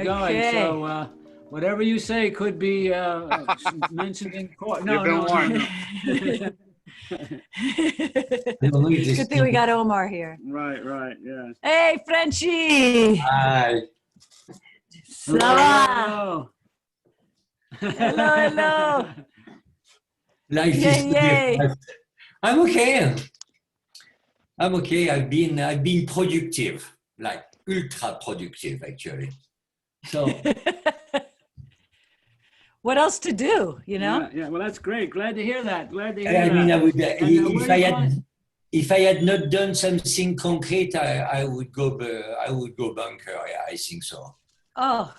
Going. So whatever you say could be mentioned in court. No, no. Good thing we got Omar here. Right, yeah. Hey, Frenchy. Hi. Hello. Hello. Life is different. I'm okay. I've been productive, like ultra productive, actually. So. What else to do, you know? Yeah, well, that's great. Glad to hear that. I mean, I would, if I had not done something concrete, I would go bunker. Yeah, I think so. Oh,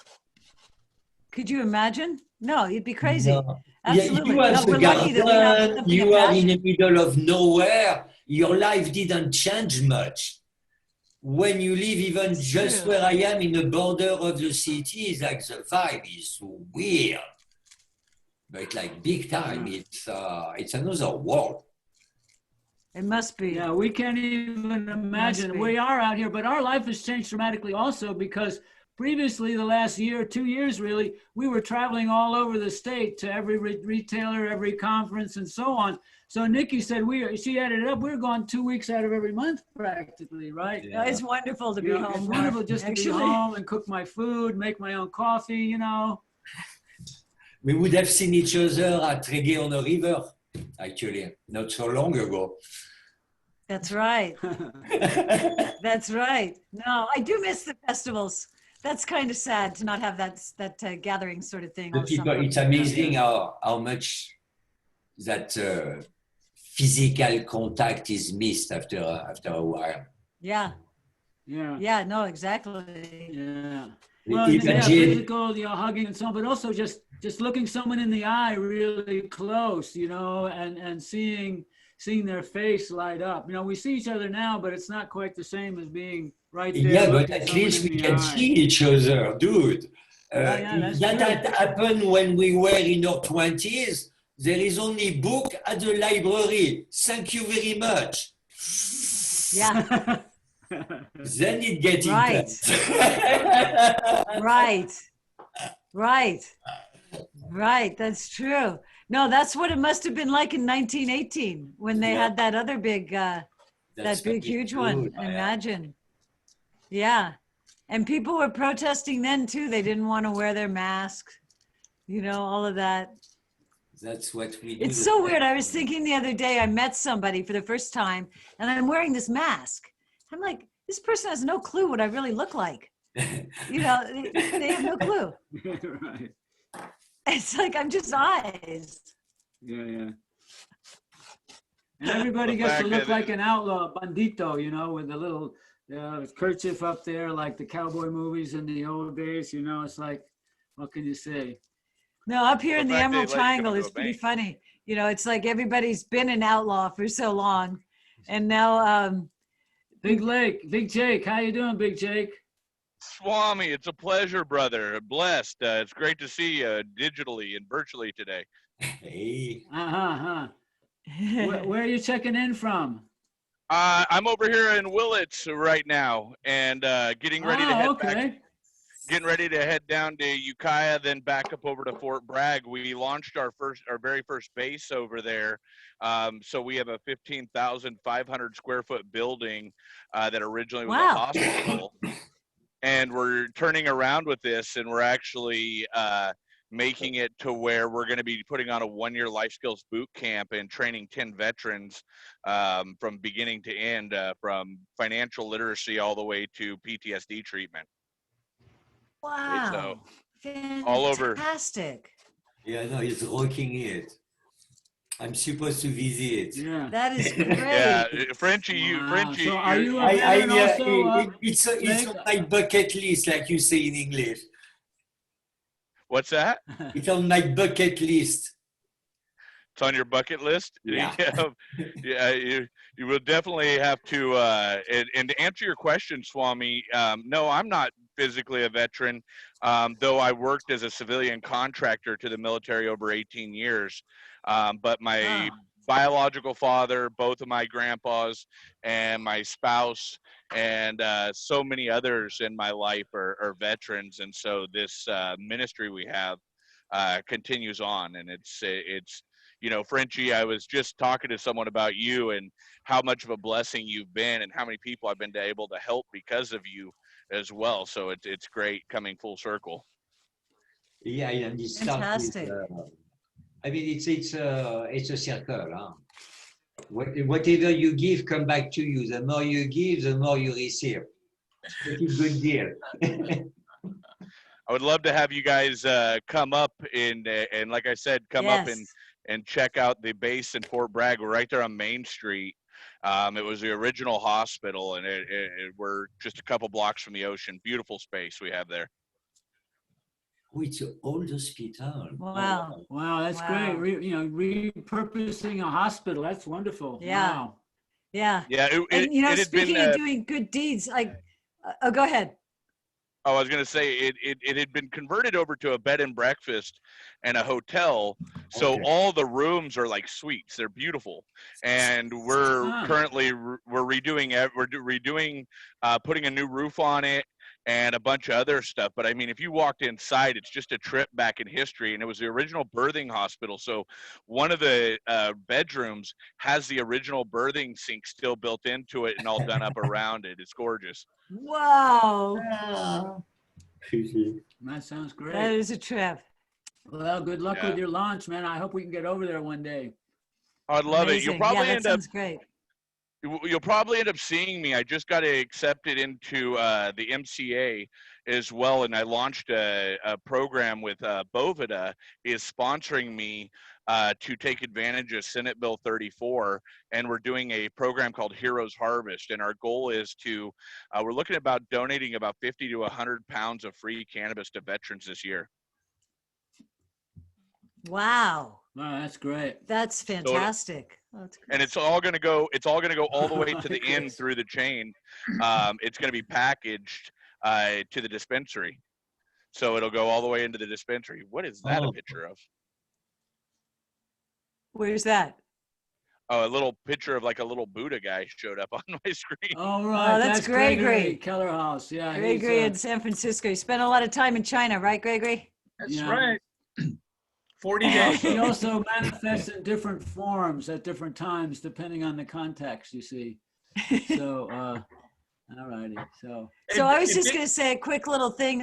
could you imagine? No, you'd be crazy. No. Absolutely. Yeah, you No, we're lucky that we have something you are in passion. the middle of nowhere. Your life didn't change much. When you live even just where I am in the border of the city, it's like the vibe is so weird. But like big time, it's another world. It must be. Yeah, we can't even imagine. We are out here, but our life has changed dramatically also because previously, the last year, 2 years really, we were traveling all over the state to every retailer, every conference, and so on. So Nikki said she added it up. We were gone 2 weeks out of every month practically, right? Yeah. It's wonderful to be home. It's wonderful just to be home and cook my food, make my own coffee, you know. We would have seen each other at Reggae on the River, actually, not so long ago. That's right. That's right. No, I do miss the festivals. That's kind of sad to not have that gathering sort of thing. It's amazing how much that physical contact is missed after a while. Yeah. No, exactly. Yeah. Well, physical, hugging and so on, but also just looking someone in the eye really close, and seeing their face light up. We see each other now, but it's not quite the same as being right there. Yeah, but at least we can see each other, dude. That happened when we were in our 20s. There is only book at the library. Thank you very much. Yeah. Then it gets intense. Right. That's true. No, that's what it must have been like in 1918 when they had that other big, huge one. Imagine. Yeah. And people were protesting then too. They didn't want to wear their masks, all of that. That's what we do. It's so weird. I was thinking the other day, I met somebody for the first time and I'm wearing this mask. I'm like, this person has no clue what I really look like. They have no clue. Right. It's like, I'm just eyes. Yeah. And everybody gets to look like an outlaw, bandito, with the little kerchief up there, like the cowboy movies in the old days, It's like, what can you say? No, up here in the Emerald Triangle, it's pretty funny. It's like everybody's been an outlaw for so long. And now... Big Jake, how you doing, Big Jake? Swami, it's a pleasure, brother. Blessed. It's great to see you digitally and virtually today. Hey. Where are you checking in from? I'm over here in Willits right now, and getting ready to head back. Getting ready to head down to Ukiah, then back up over to Fort Bragg. We launched our very first base over there. So we have a 15,500 square foot building that originally was a hospital. And we're turning around with this, and we're actually making it to where we're going to be putting on a 1-year life skills boot camp and training 10 veterans from beginning to end, from financial literacy all the way to PTSD treatment. Wow. So, all over. Fantastic. Yeah, no, he's rocking it. I'm supposed to visit. Yeah. That is great. Yeah, Frenchy, Wow. Frenchy, So are you a I, veteran also? it's Jake? on my bucket list, like you say in English. what's that? It's on my bucket list. It's on your bucket list. Yeah. Yeah, you will definitely have to. And to answer your question, Swami, no, I'm not physically a veteran, though I worked as a civilian contractor to the military over 18 years. But my biological father, both of my grandpas, and my spouse, and so many others in my life are veterans, and so this ministry we have continues on, and it's you know, Frenchy, I was just talking to someone about you and how much of a blessing you've been and how many people I've been able to help because of you as well. So it's great coming full circle. Yeah, and it starts with, Fantastic. I mean, it's a circle. Huh? Whatever you give, come back to you. The more you give, the more you receive. It's a good deal. I would love to have you guys come up and like I said, come up and check out the base in Fort Bragg. We're right there on Main Street. It was the original hospital, and we're just a couple blocks from the ocean. Beautiful space we have there. Oh, it's an old hospital. Wow. Wow, that's great. Repurposing a hospital. That's wonderful. Yeah. Wow. Yeah. Yeah. And you know, it had speaking been, of doing good deeds, like, go ahead. Oh, I was going to say it had been converted over to a bed and breakfast and a hotel. So all the rooms are like suites. They're beautiful. And we're currently redoing putting a new roof on it and a bunch of other stuff. But I mean, if you walked inside, it's just a trip back in history. And it was the original birthing hospital. So one of the bedrooms has the original birthing sink still built into it and all done up around it. It's gorgeous. Wow. That sounds great. That is a trip. Well, good luck with your launch, man. I hope we can get over there one day. I'd love Amazing. it. You'll probably that sounds great. You'll probably end up seeing me. I just got accepted into the MCA as well, and I launched a program with Bovida is sponsoring me to take advantage of Senate Bill 34, and we're doing a program called Heroes Harvest, and our goal is to we're looking at about donating about 50 to 100 pounds of free cannabis to veterans this year. Wow. Wow, that's great. That's fantastic. And it's all going to go all the way to the end through the chain. It's going to be packaged to the dispensary. So it'll go all the way into the dispensary. What is that a picture of? Where's that? Oh, a little picture of like a little Buddha guy showed up on my screen. All right. Oh, that's Gregory. Keller House. Yeah. Gregory in San Francisco. You spent a lot of time in China, right, Gregory? That's right. 40 days. He also manifests in different forms at different times, depending on the context, you see. So, all righty. So I was just going to say a quick little thing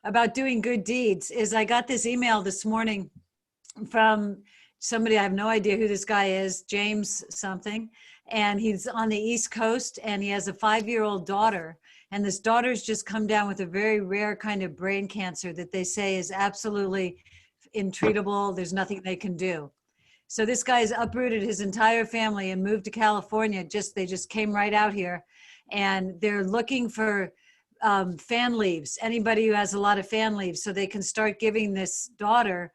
about doing good deeds is I got this email this morning from somebody, I have no idea who this guy is, James something, and he's on the East Coast, and he has a 5-year-old daughter, and this daughter's just come down with a very rare kind of brain cancer that they say is absolutely intreatable. There's nothing they can do. So this guy's uprooted his entire family and moved to California. They just came right out here, and they're looking for fan leaves, anybody who has a lot of fan leaves, so they can start giving this daughter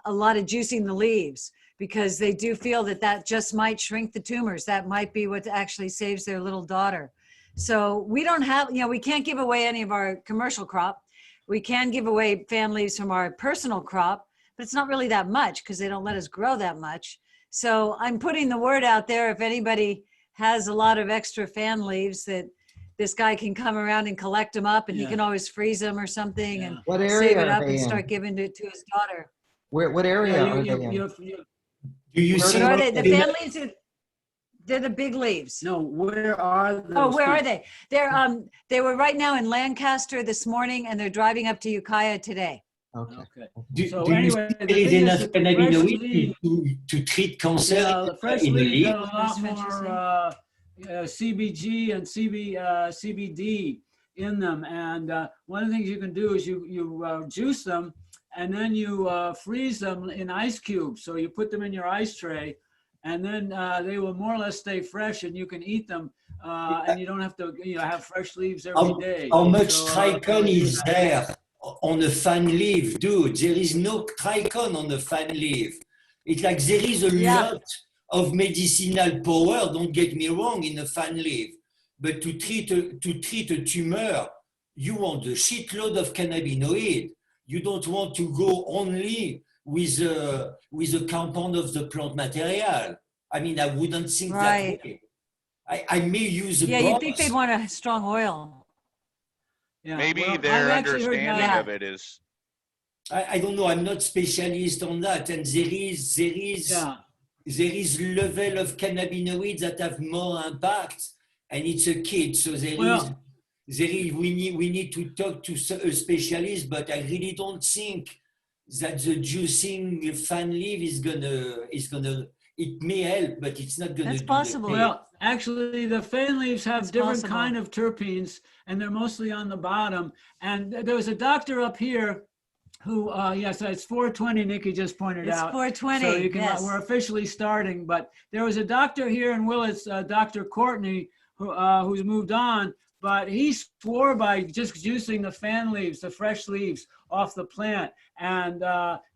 a lot of juicing the leaves, because they do feel that just might shrink the tumors. That might be what actually saves their little daughter. So we don't have, we can't give away any of our commercial crop. We can give away fan leaves from our personal crop, but it's not really that much because they don't let us grow that much. So I'm putting the word out there. If anybody has a lot of extra fan leaves, that this guy can come around and collect them up, and he can always freeze them or something and save it up and start giving it to his daughter. What area are they in? Do you see? What are they? The fan leaves they're the big leaves. No, where are those? Oh, where are they? They were right now in Lancaster this morning, and they're driving up to Ukiah today. Okay. Do you see there is enough cannabinoids to treat cancer Fresh in the leaf leaf? got a lot more CBG and CBD in them, and one of the things you can do is you juice them, and then you freeze them in ice cubes. So you put them in your ice tray, and then they will more or less stay fresh, and you can eat them, and you don't have to have fresh leaves every day. How much So, trichon is there on a fan leaf, dude? There is no trichon on the fan leaf. It's like there is a lot of medicinal power, don't get me wrong, in a fan leaf. But to treat a tumor, you want a shitload of cannabinoid. You don't want to go only with a compound of the plant material. I mean, I wouldn't think that way. I may use a you'd think they'd want a strong oil. Yeah. Maybe Well, their I've actually heard understanding that. of it is. I don't know. I'm not specialist on that, and there is level of cannabinoids that have more impact, and it's a kit. So we need to talk to a specialist, but I really don't think that the juicing fan leaf is gonna. It may help, but it's not gonna. That's possible. Well, actually, the fan leaves have different kind of terpenes, and they're mostly on the bottom. And there was a doctor up here who, yes, it's 420. Nikki just pointed out. It's 420. So you can. We're officially starting, but there was a doctor here in Willits, Dr. Courtney, who's moved on. But he swore by just juicing the fan leaves, the fresh leaves off the plant. And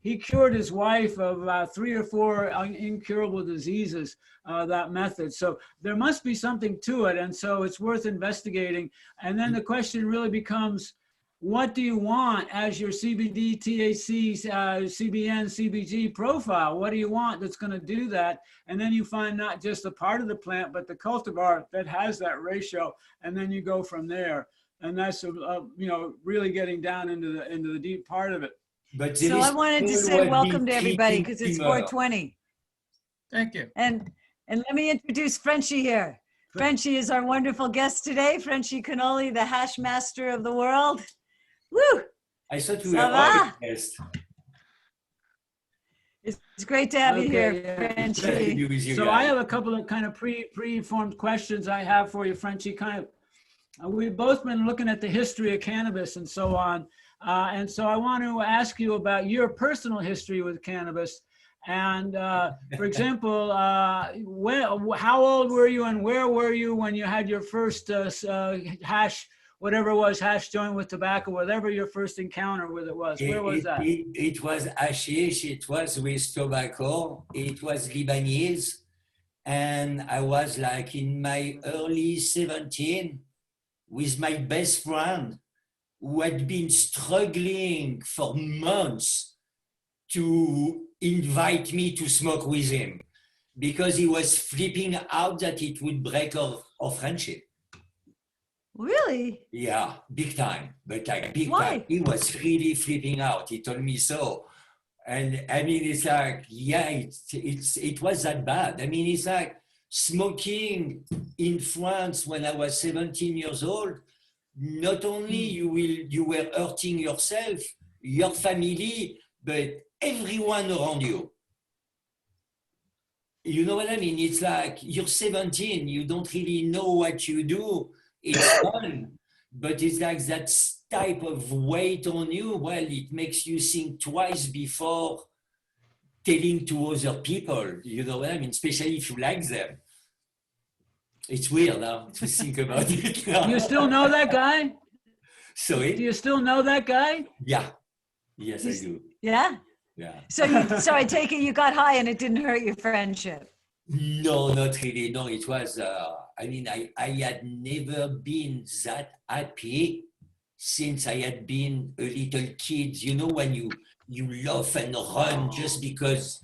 he cured his wife of 3 or 4 incurable diseases, that method. So there must be something to it. And so it's worth investigating. And then the question really becomes, what do you want as your CBD, THC, CBN, CBG profile? What do you want that's going to do that? And then you find not just a part of the plant, but the cultivar that has that ratio, and then you go from there. And that's really getting down into the deep part of it. But so I wanted to say welcome to everybody because it's 420. Thank you. And let me introduce Frenchy here. Frenchy is our wonderful guest today. Frenchy Cannoli, the hash master of the world. Woo! I thought we were all guests. It's great to have you here, Frenchy. So I have a couple of kind of pre-formed questions I have for you, Frenchy. We've both been looking at the history of cannabis and so on. And so I want to ask you about your personal history with cannabis. And for example, how old were you and where were you when you had your first hash, whatever it was, hash joint with tobacco, whatever your first encounter with it was? Where was that? It was hashish, it was with tobacco, it was Lebanese. And I was like in my early 17 with my best friend who had been struggling for months to invite me to smoke with him because he was flipping out that it would break our friendship. Really? Yeah, big time. But like big Why? time. He was really flipping out. He told me so. And I mean, it's like, yeah, it was that bad. I mean, it's like smoking in France when I was 17 years old. Not only you were hurting yourself, your family, but everyone around you. You know what I mean? It's like you're 17, you don't really know what you do. It's fun, but it's like that type of weight on you. Well, it makes you think twice before telling to other people. You know what I mean? Especially if you like them. It's weird now to think about it. Do you still know that guy? Sorry? Do you still know that guy? Yeah. Yes, I do. Yeah? Yeah. So I take it you got high and it didn't hurt your friendship. No, not really. No, it was, I mean, I had never been that happy since I had been a little kid. You know, when you laugh and run just because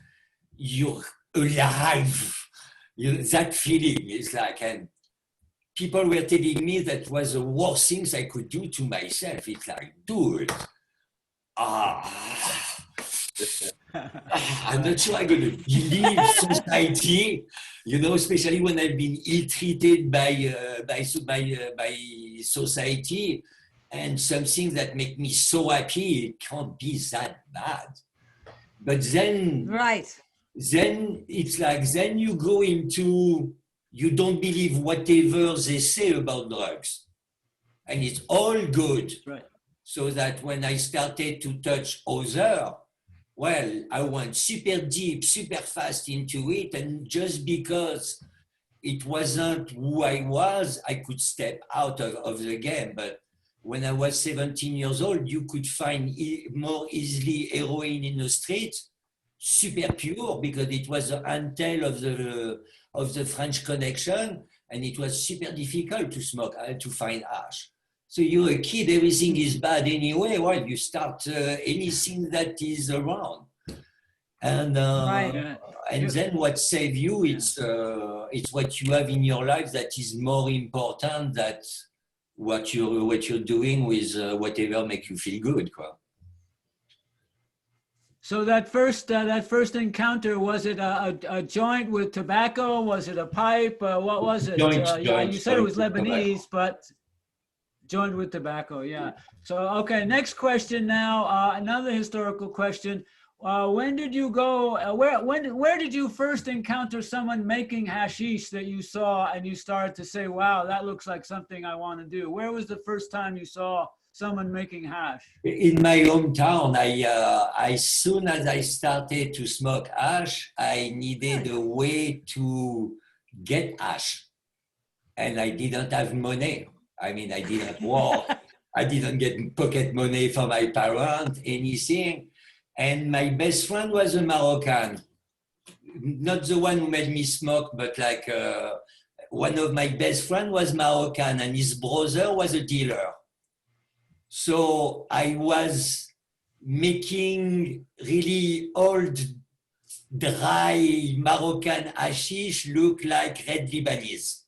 you're alive. That feeling is like, and people were telling me that was the worst things I could do to myself. It's like, dude, I'm not sure I'm going to leave society, you know, especially when I've been ill-treated by society, and something that make me so happy, it can't be that bad. But then, then it's like, then you go into, you don't believe whatever they say about drugs. And it's all good. Right. So that when I started to touch other, well, I went super deep, super fast into it. And just because it wasn't who I was, I could step out of the game. But when I was 17 years old, you could find more easily heroin in the street, super pure, because it was the entail of the French Connection, and it was super difficult to smoke, to find hash. So you're a kid, everything is bad anyway. Well, you start anything that is around. And Right. and then what saves you, it's what you have in your life that is more important than what you're doing with whatever makes you feel good. Quoi. So that first encounter, was it a joint with tobacco? Was it a pipe? What was it? You said it was Lebanese, but joint with tobacco, yeah. So, okay, next question now, another historical question. When did you go, where did you first encounter someone making hashish that you saw and you started to say, wow, that looks like something I want to do? Where was the first time you saw someone making hash? In my hometown, as soon as I started to smoke hash, I needed a way to get hash. And I didn't have money. I mean, I didn't work. I didn't get pocket money from my parents, anything. And my best friend was a Moroccan. Not the one who made me smoke, but like one of my best friends was Moroccan and his brother was a dealer. So I was making really old, dry Moroccan hashish look like red Lebanese.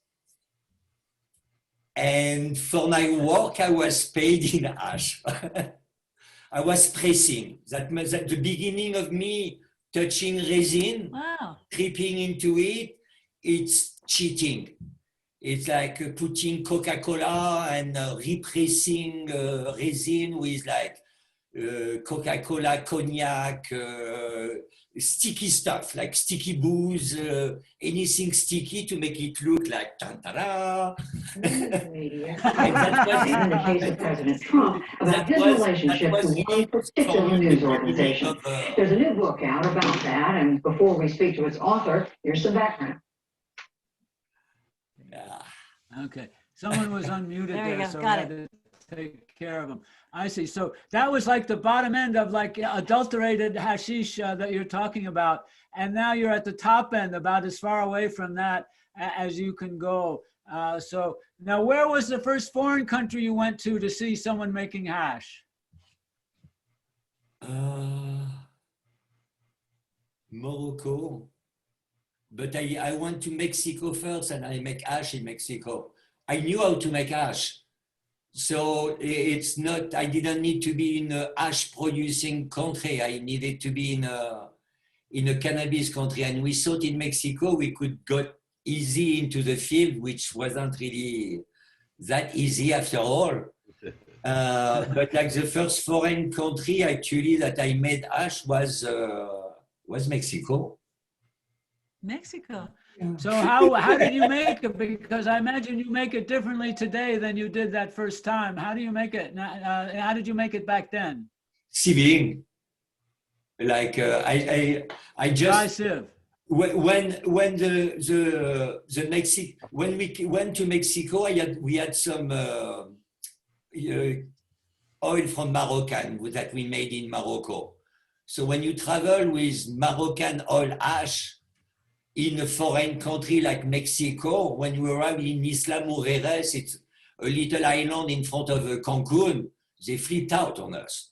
And for my work, I was paid in hash. I was pressing. That means at the beginning of me touching resin, Wow. tripping into it, it's cheating. It's like putting Coca-Cola and repressing resin with like Coca-Cola, cognac, sticky stuff, like sticky booze, anything sticky to make it look like ta-da. In the case of President Trump, about his relationship to one particular news organization. There's a new book out about that, and before we speak to its author, here's some background. Yeah. Okay, someone was unmuted There you there, go. so we Got had to take care of them. I see. So that was like the bottom end of like adulterated hashish that you're talking about. And now you're at the top end, about as far away from that as you can go. So now where was the first foreign country you went to see someone making hash? Morocco. But I went to Mexico first and I make hash in Mexico. I knew how to make hash. So it's not, I didn't need to be in a hash producing country. I needed to be in a cannabis country. And we thought in Mexico we could go easy into the field, which wasn't really that easy after all. But like the first foreign country actually that I made hash was Mexico. Mexico. So how did you make it? Because I imagine you make it differently today than you did that first time. How do you make it? How did you make it back then? Sieving. Like I just dry sieve. When we went to Mexico, we had some oil from Moroccan that we made in Morocco. So when you travel with Moroccan oil hash in a foreign country like Mexico, when you arrive in Isla Mujeres, it's a little island in front of Cancun, they flipped out on us.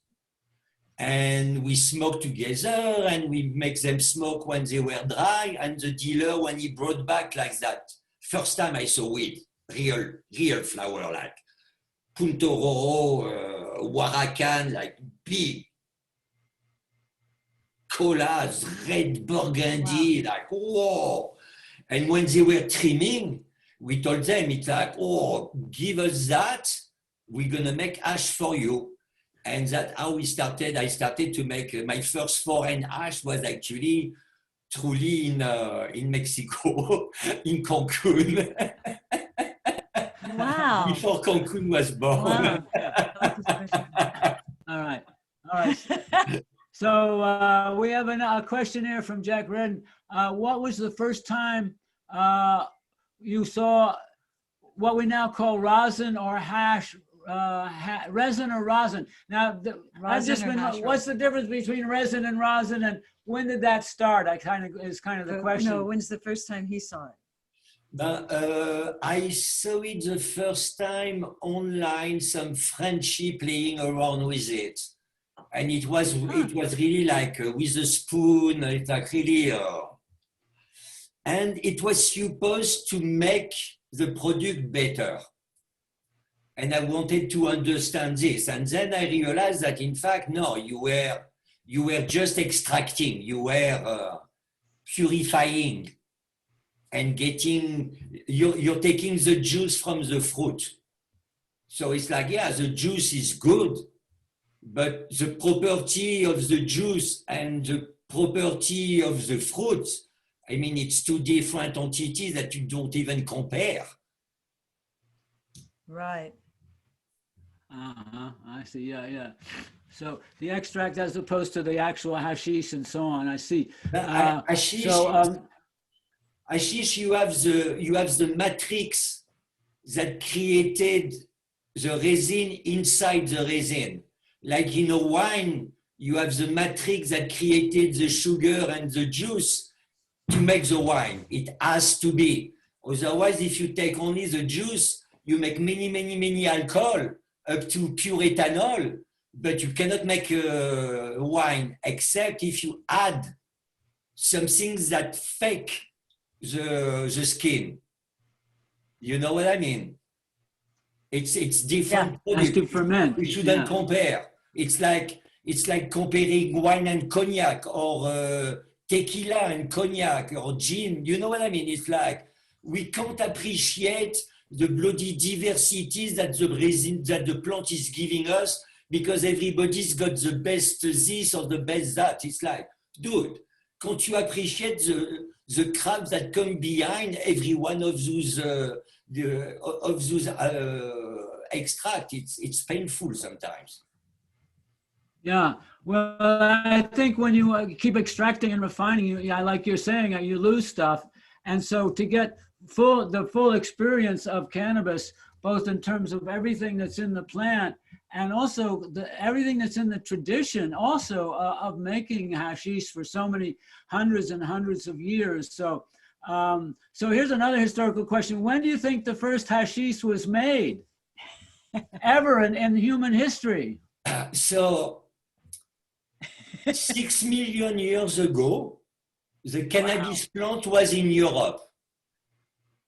And we smoked together and we make them smoke when they were dry. And the dealer, when he brought back like that, first time I saw weed, real flower, like Punto Roro, Huaracan, like big colas, red burgundy, wow. Like, whoa. And when they were trimming, we told them, it's like, oh, give us that, we're gonna make hash for you. And that's how we started. I started to make my first foreign hash was actually truly in Mexico, in Cancun. Wow. Before Cancun was born. Wow. So we have a question here from Jack Redden. What was the first time you saw what we now call rosin or hash, resin or rosin? Now, what's the difference between resin and rosin, and when did that start? Is kind of the question. No, when's the first time he saw it? I saw it the first time online, some Frenchy playing around with it. And it was really like with a spoon, it's like really, and it was supposed to make the product better. And I wanted to understand this. And then I realized that in fact, no, you were just extracting, you were purifying and you're taking the juice from the fruit. So it's like, yeah, the juice is good, but the property of the juice and the property of the fruit, I mean, it's two different entities that you don't even compare. Right. I see. Yeah. So the extract as opposed to the actual hashish and so on. I see. Hashish, you have the matrix that created the resin inside the resin. Like in a wine, you have the matrix that created the sugar and the juice to make the wine. It has to be. Otherwise, if you take only the juice, you make many alcohol up to pure ethanol, but you cannot make a wine except if you add some things that fake the skin. You know what I mean? It's different. Yeah, has to ferment. We shouldn't compare. It's like comparing wine and cognac, or tequila and cognac, or gin. You know what I mean? It's like we can't appreciate the bloody diversities that the plant is giving us because everybody's got the best this or the best that. It's like, dude, can't you appreciate the crap that come behind every one of those extract? It's painful sometimes. Yeah, well, I think when you keep extracting and refining, like you're saying, you lose stuff, and so to get the full experience of cannabis, both in terms of everything that's in the plant and also everything that's in the tradition also of making hashish for so many hundreds and hundreds of years. So here's another historical question. When do you think the first hashish was made ever in human history? So 6 million years ago, the cannabis plant was in Europe.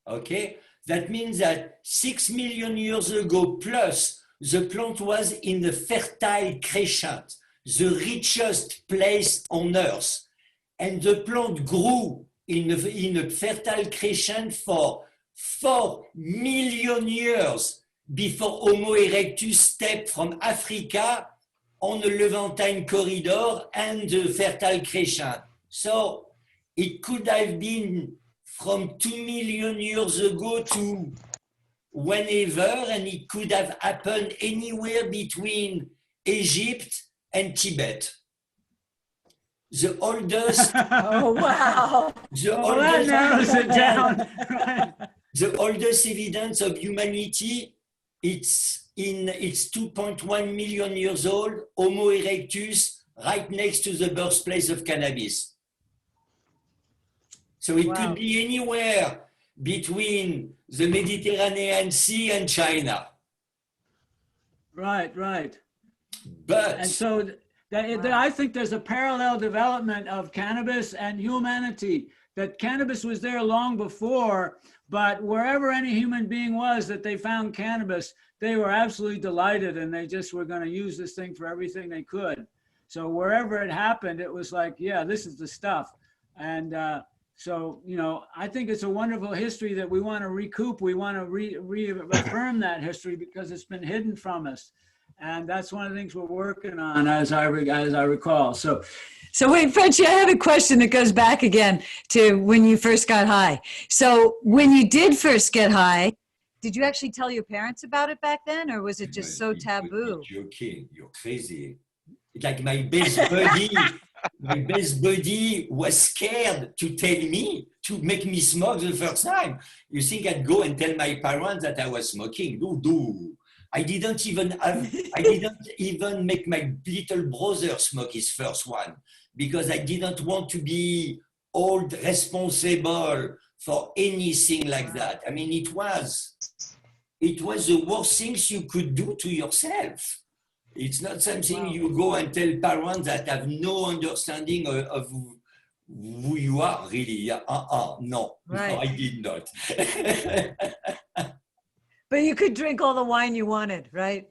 Okay, that means that 6 million years ago plus the plant was in the fertile crescent, the richest place on earth, and the plant grew in a fertile crescent for 4 million years before Homo erectus stepped from Africa on the Levantine corridor and the fertile crescent. So it could have been from 2 million years ago to whenever, and it could have happened anywhere between Egypt and Tibet. The oldest. Oh, wow. That narrows it down. The oldest evidence of humanity, it's 2.1 million years old, Homo erectus, right next to the birthplace of cannabis. So it could be anywhere between the Mediterranean Sea and China. Right. But and so I think there's a parallel development of cannabis and humanity, that cannabis was there long before, but wherever any human being was that they found cannabis, they were absolutely delighted, and they just were going to use this thing for everything they could. So wherever it happened, it was like, yeah, this is the stuff. And so, I think it's a wonderful history that we want to recoup. We want to reaffirm that history because it's been hidden from us. And that's one of the things we're working on, as I recall. So wait, Frenchy, I have a question that goes back again to when you first got high. So when you did first get high, did you actually tell your parents about it back then, or was it just so taboo? You're joking. You're crazy. It's like my best buddy was scared to tell me, to make me smoke the first time. You think I'd go and tell my parents that I was smoking? No. I didn't even make my little brother smoke his first one because I didn't want to be old responsible for anything like that. I mean, it was the worst things you could do to yourself. It's not something you go and tell parents that have no understanding of who you are, really. No, I did not. But you could drink all the wine you wanted, right?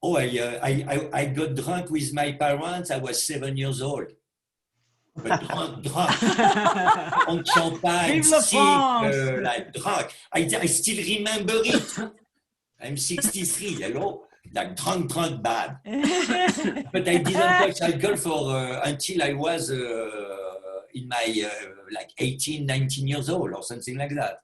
Oh, I got drunk with my parents. I was 7 years old. But drunk. On champagne, sick, like drunk. I still remember it. I'm 63, hello? Like drunk bad. But I didn't touch alcohol for until I was in my like 18, 19 years old or something like that.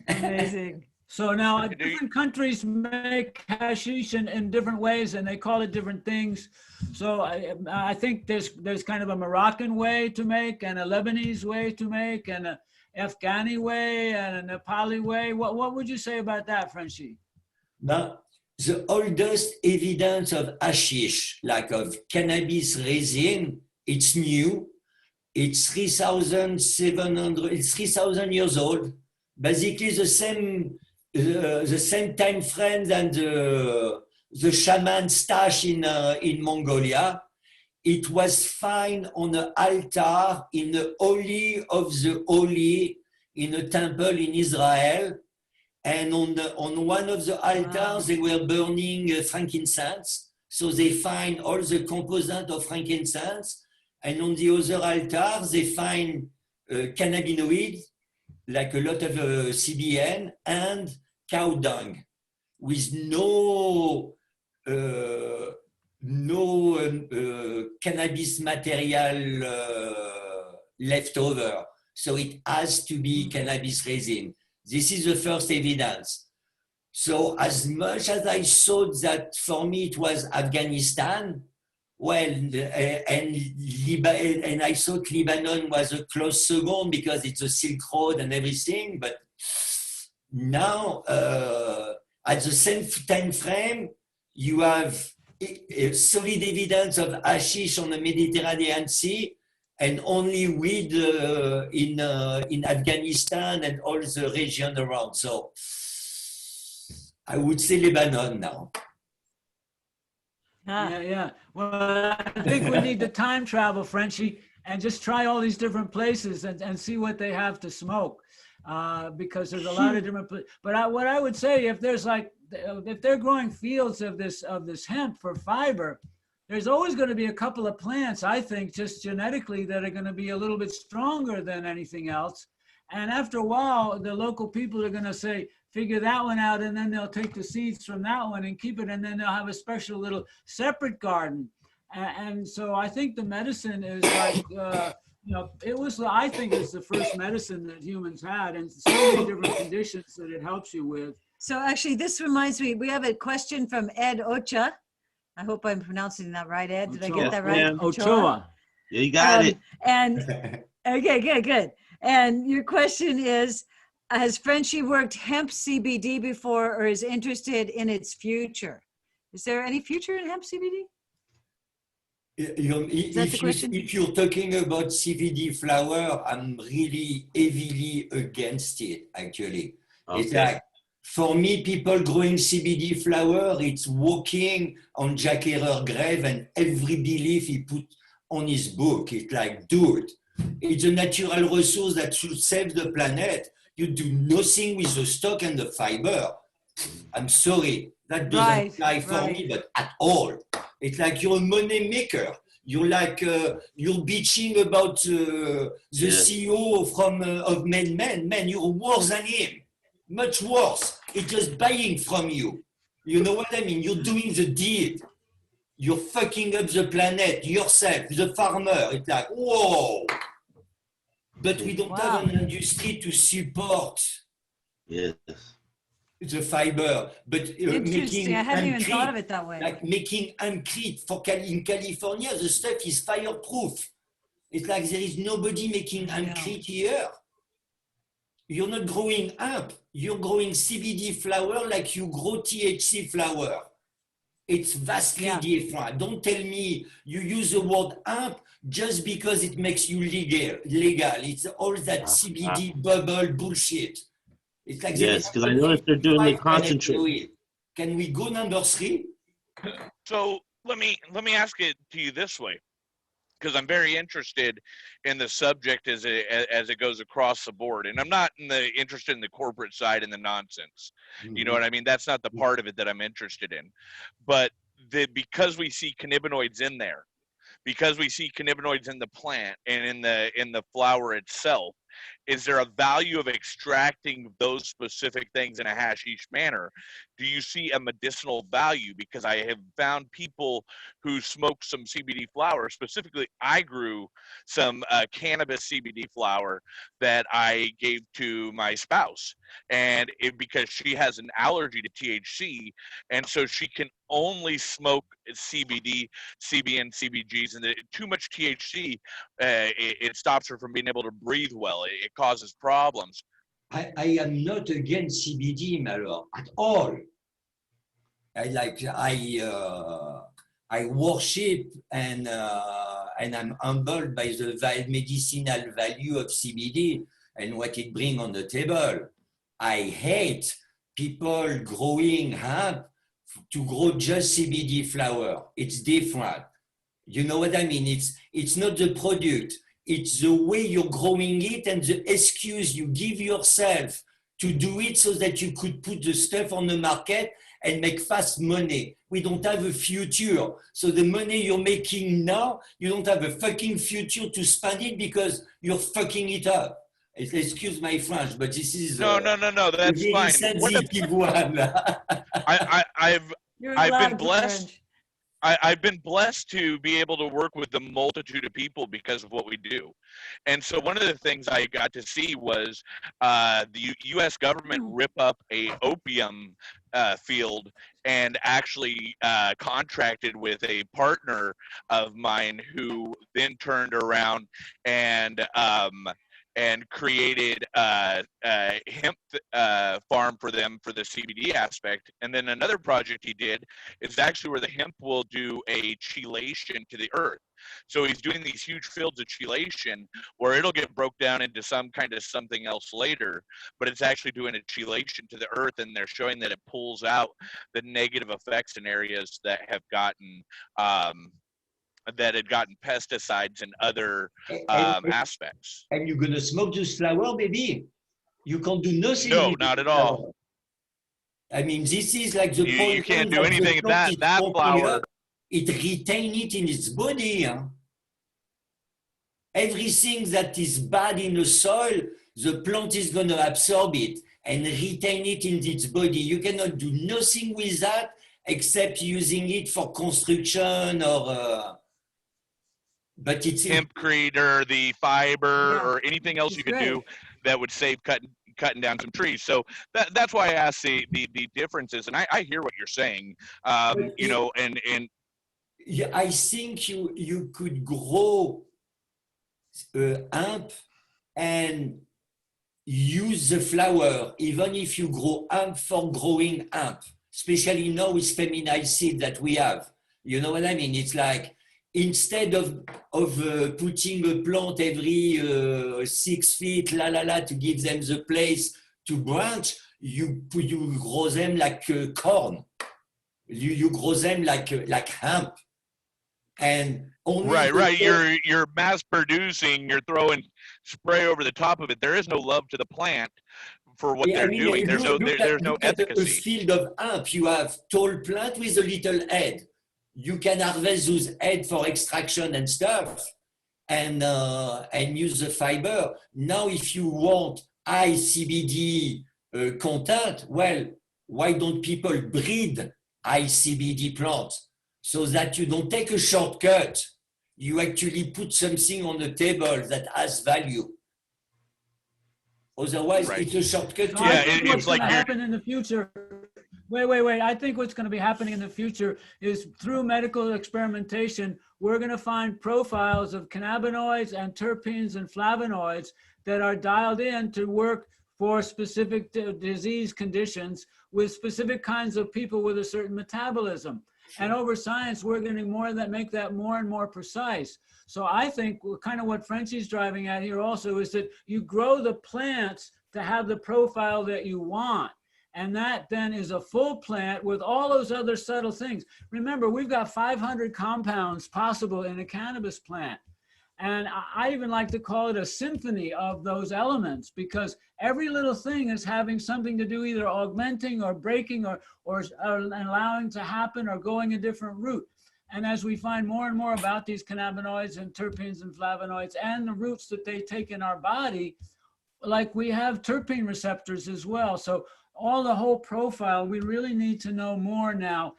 Amazing. So now different countries make hashish in different ways and they call it different things. So I think there's kind of a Moroccan way to make and a Lebanese way to make and a Afghani way and a Nepali way. What would you say about that, Frenchy? Now, the oldest evidence of hashish, like of cannabis resin, it's new. It's 3,000 years old. Basically the same time frame than the shaman stash in Mongolia. It was found on an altar in the Holy of the Holy in a temple in Israel. And on one of the altars, they were burning frankincense. So they find all the components of frankincense. And on the other altar, they find cannabinoids, like a lot of CBN and cow dung, with no cannabis material left over. So it has to be cannabis resin. This is the first evidence. So as much as I thought that for me it was Afghanistan, well, and I thought Lebanon was a close second because it's a Silk Road and everything, but now at the same time frame, you have solid evidence of hashish on the Mediterranean Sea and only weed in Afghanistan and all the region around. So I would say Lebanon now. Yeah. Well, I think we need to time travel, Frenchy, and just try all these different places and see what they have to smoke, because there's a lot of different. But what I would say, if they're growing fields of this hemp for fiber, there's always going to be a couple of plants, I think, just genetically that are going to be a little bit stronger than anything else. And after a while, the local people are going to say, figure that one out, and then they'll take the seeds from that one and keep it, and then they'll have a special little separate garden. And so I think the medicine is like, I think it's the first medicine that humans had, and so many different conditions that it helps you with. So actually, this reminds me, we have a question from Ed Ocha. I hope I'm pronouncing that right, Ed. Did I get that right? Ochoa. Yeah, you got it. And okay, good. And your question is, has Frenchy worked hemp CBD before or is interested in its future? Is there any future in hemp CBD? If you're talking about CBD flower, I'm really heavily against it, actually. Okay. It's like, for me, people growing CBD flower, it's walking on Jack Herrer's grave and every belief he put on his book. It's like, dude, it's a natural resource that should save the planet. You do nothing with the stock and the fiber. I'm sorry, that doesn't apply for me, but at all. It's like you're a money maker. You're like, you're bitching about the CEO of Men. Man, you're worse than him. Much worse. It's just buying from you. You know what I mean? You're doing the deed. You're fucking up the planet, yourself, the farmer. It's like, whoa. But we don't have an industry to support. Yes. the fiber, but Interesting. I hadn't even thought of hempcrete, it that way. like making hempcrete in California, the stuff is fireproof. It's like there is nobody making hempcrete here. You're not growing hemp. You're growing CBD flower like you grow THC flower. It's vastly different. Don't tell me you use the word hemp just because it makes you legal. It's all that CBD bubble bullshit. It's like yes, because I noticed they're doing the concentrate. Can we go number 3? So let me ask it to you this way, because I'm very interested in the subject as it goes across the board, and I'm not interested in the corporate side and the nonsense. You know what I mean? That's not the part of it that I'm interested in. But because we see cannabinoids in there, because we see cannabinoids in the plant and in the flower itself, is there a value of extracting those specific things in a hashish manner? Do you see a medicinal value? Because I have found people who smoke some CBD flower. Specifically, I grew some cannabis CBD flower that I gave to my spouse, and because she has an allergy to THC, and so she can only smoke CBD, CBN, CBGs, and too much THC, it stops her from being able to breathe well. It causes problems. I am not against CBD, Malor, at all. I worship and I'm humbled by the medicinal value of CBD and what it brings on the table. I hate people growing hemp to grow just CBD flower. It's different. You know what I mean? It's not the product. It's the way you're growing it and the excuse you give yourself to do it so that you could put the stuff on the market and make fast money. We don't have a future. So the money you're making now, you don't have a fucking future to spend it because you're fucking it up. Excuse my French, but this is no. That's fine. Sensitive one. I've been blessed. I've been blessed to be able to work with a multitude of people because of what we do. And so one of the things I got to see was the U.S. government rip up a opium field and actually contracted with a partner of mine who then turned around and created a hemp farm for them for the CBD aspect. And then another project he did is actually where the hemp will do a chelation to the earth. So he's doing these huge fields of chelation where it'll get broke down into some kind of something else later, but it's actually doing a chelation to the earth, and they're showing that it pulls out the negative effects in areas that have gotten pesticides and other aspects. And you're gonna smoke this flower, baby? You can't do nothing. No, not at all. I mean, this is like the point. You can't do anything with that flower. It retains it in its body. Huh? Everything that is bad in the soil, the plant is gonna absorb it and retain it in its body. You cannot do nothing with that except using it for construction or. But it's hempcrete or the fiber or anything else you could do that would save cutting down some trees. So that's why I asked the differences, and I hear what you're saying. You know, and yeah, I think you could grow hemp and use the flower, even if you grow hemp for growing hemp, especially now with feminized seed that we have. You know what I mean? It's like, instead of putting a plant every 6 feet, to give them the place to branch, you grow them like corn. You grow them like hemp. And only right. You're mass producing. You're throwing spray over the top of it. There is no love to the plant for what they're doing. There's no efficacy. A field of hemp, you have tall plant with a little head. You can harvest those heads for extraction and stuff, and use the fiber. Now, if you want high CBD content, well, why don't people breed high CBD plants so that you don't take a shortcut? You actually put something on the table that has value. Otherwise, it's a shortcut. So I think what's going to happen in the future. Wait. I think what's going to be happening in the future is through medical experimentation, we're going to find profiles of cannabinoids and terpenes and flavonoids that are dialed in to work for specific disease conditions with specific kinds of people with a certain metabolism. And over science, we're going to make that more and more precise. So I think kind of what Frenchy's driving at here also is that you grow the plants to have the profile that you want. And that then is a full plant with all those other subtle things. Remember, we've got 500 compounds possible in a cannabis plant. And I even like to call it a symphony of those elements, because every little thing is having something to do, either augmenting or breaking or allowing to happen or going a different route. And as we find more and more about these cannabinoids and terpenes and flavonoids and the routes that they take in our body, like we have terpene receptors as well. So all the whole profile, we really need to know more now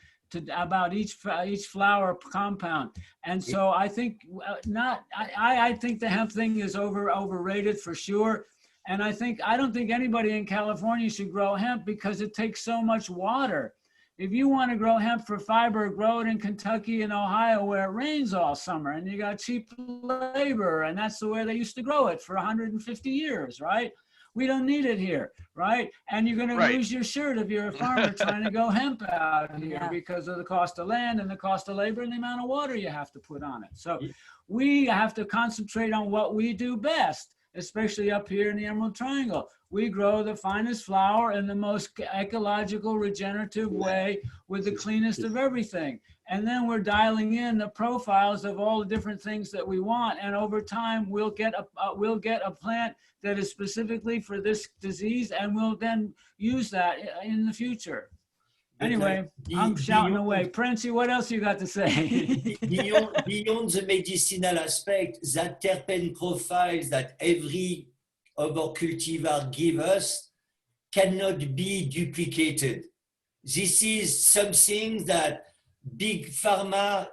about each flower compound. And so I think I think the hemp thing is overrated for sure. And I don't think anybody in California should grow hemp because it takes so much water. If you want to grow hemp for fiber, grow it in Kentucky and Ohio where it rains all summer and you got cheap labor, and that's the way they used to grow it for 150 years, right? We don't need it here, right? And you're going to lose your shirt if you're a farmer trying to go hemp out here because of the cost of land and the cost of labor and the amount of water you have to put on it. So we have to concentrate on what we do best, especially up here in the Emerald Triangle. We grow the finest flower in the most ecological, regenerative way with the cleanest of everything. And then we're dialing in the profiles of all the different things that we want. And over time, we'll get a plant that is specifically for this disease, and we'll then use that in the future. Anyway, I'm shouting away. Frenchy, what else you got to say? beyond the medicinal aspect, that terpene profiles that every of our cultivar give us cannot be duplicated. This is something that big pharma,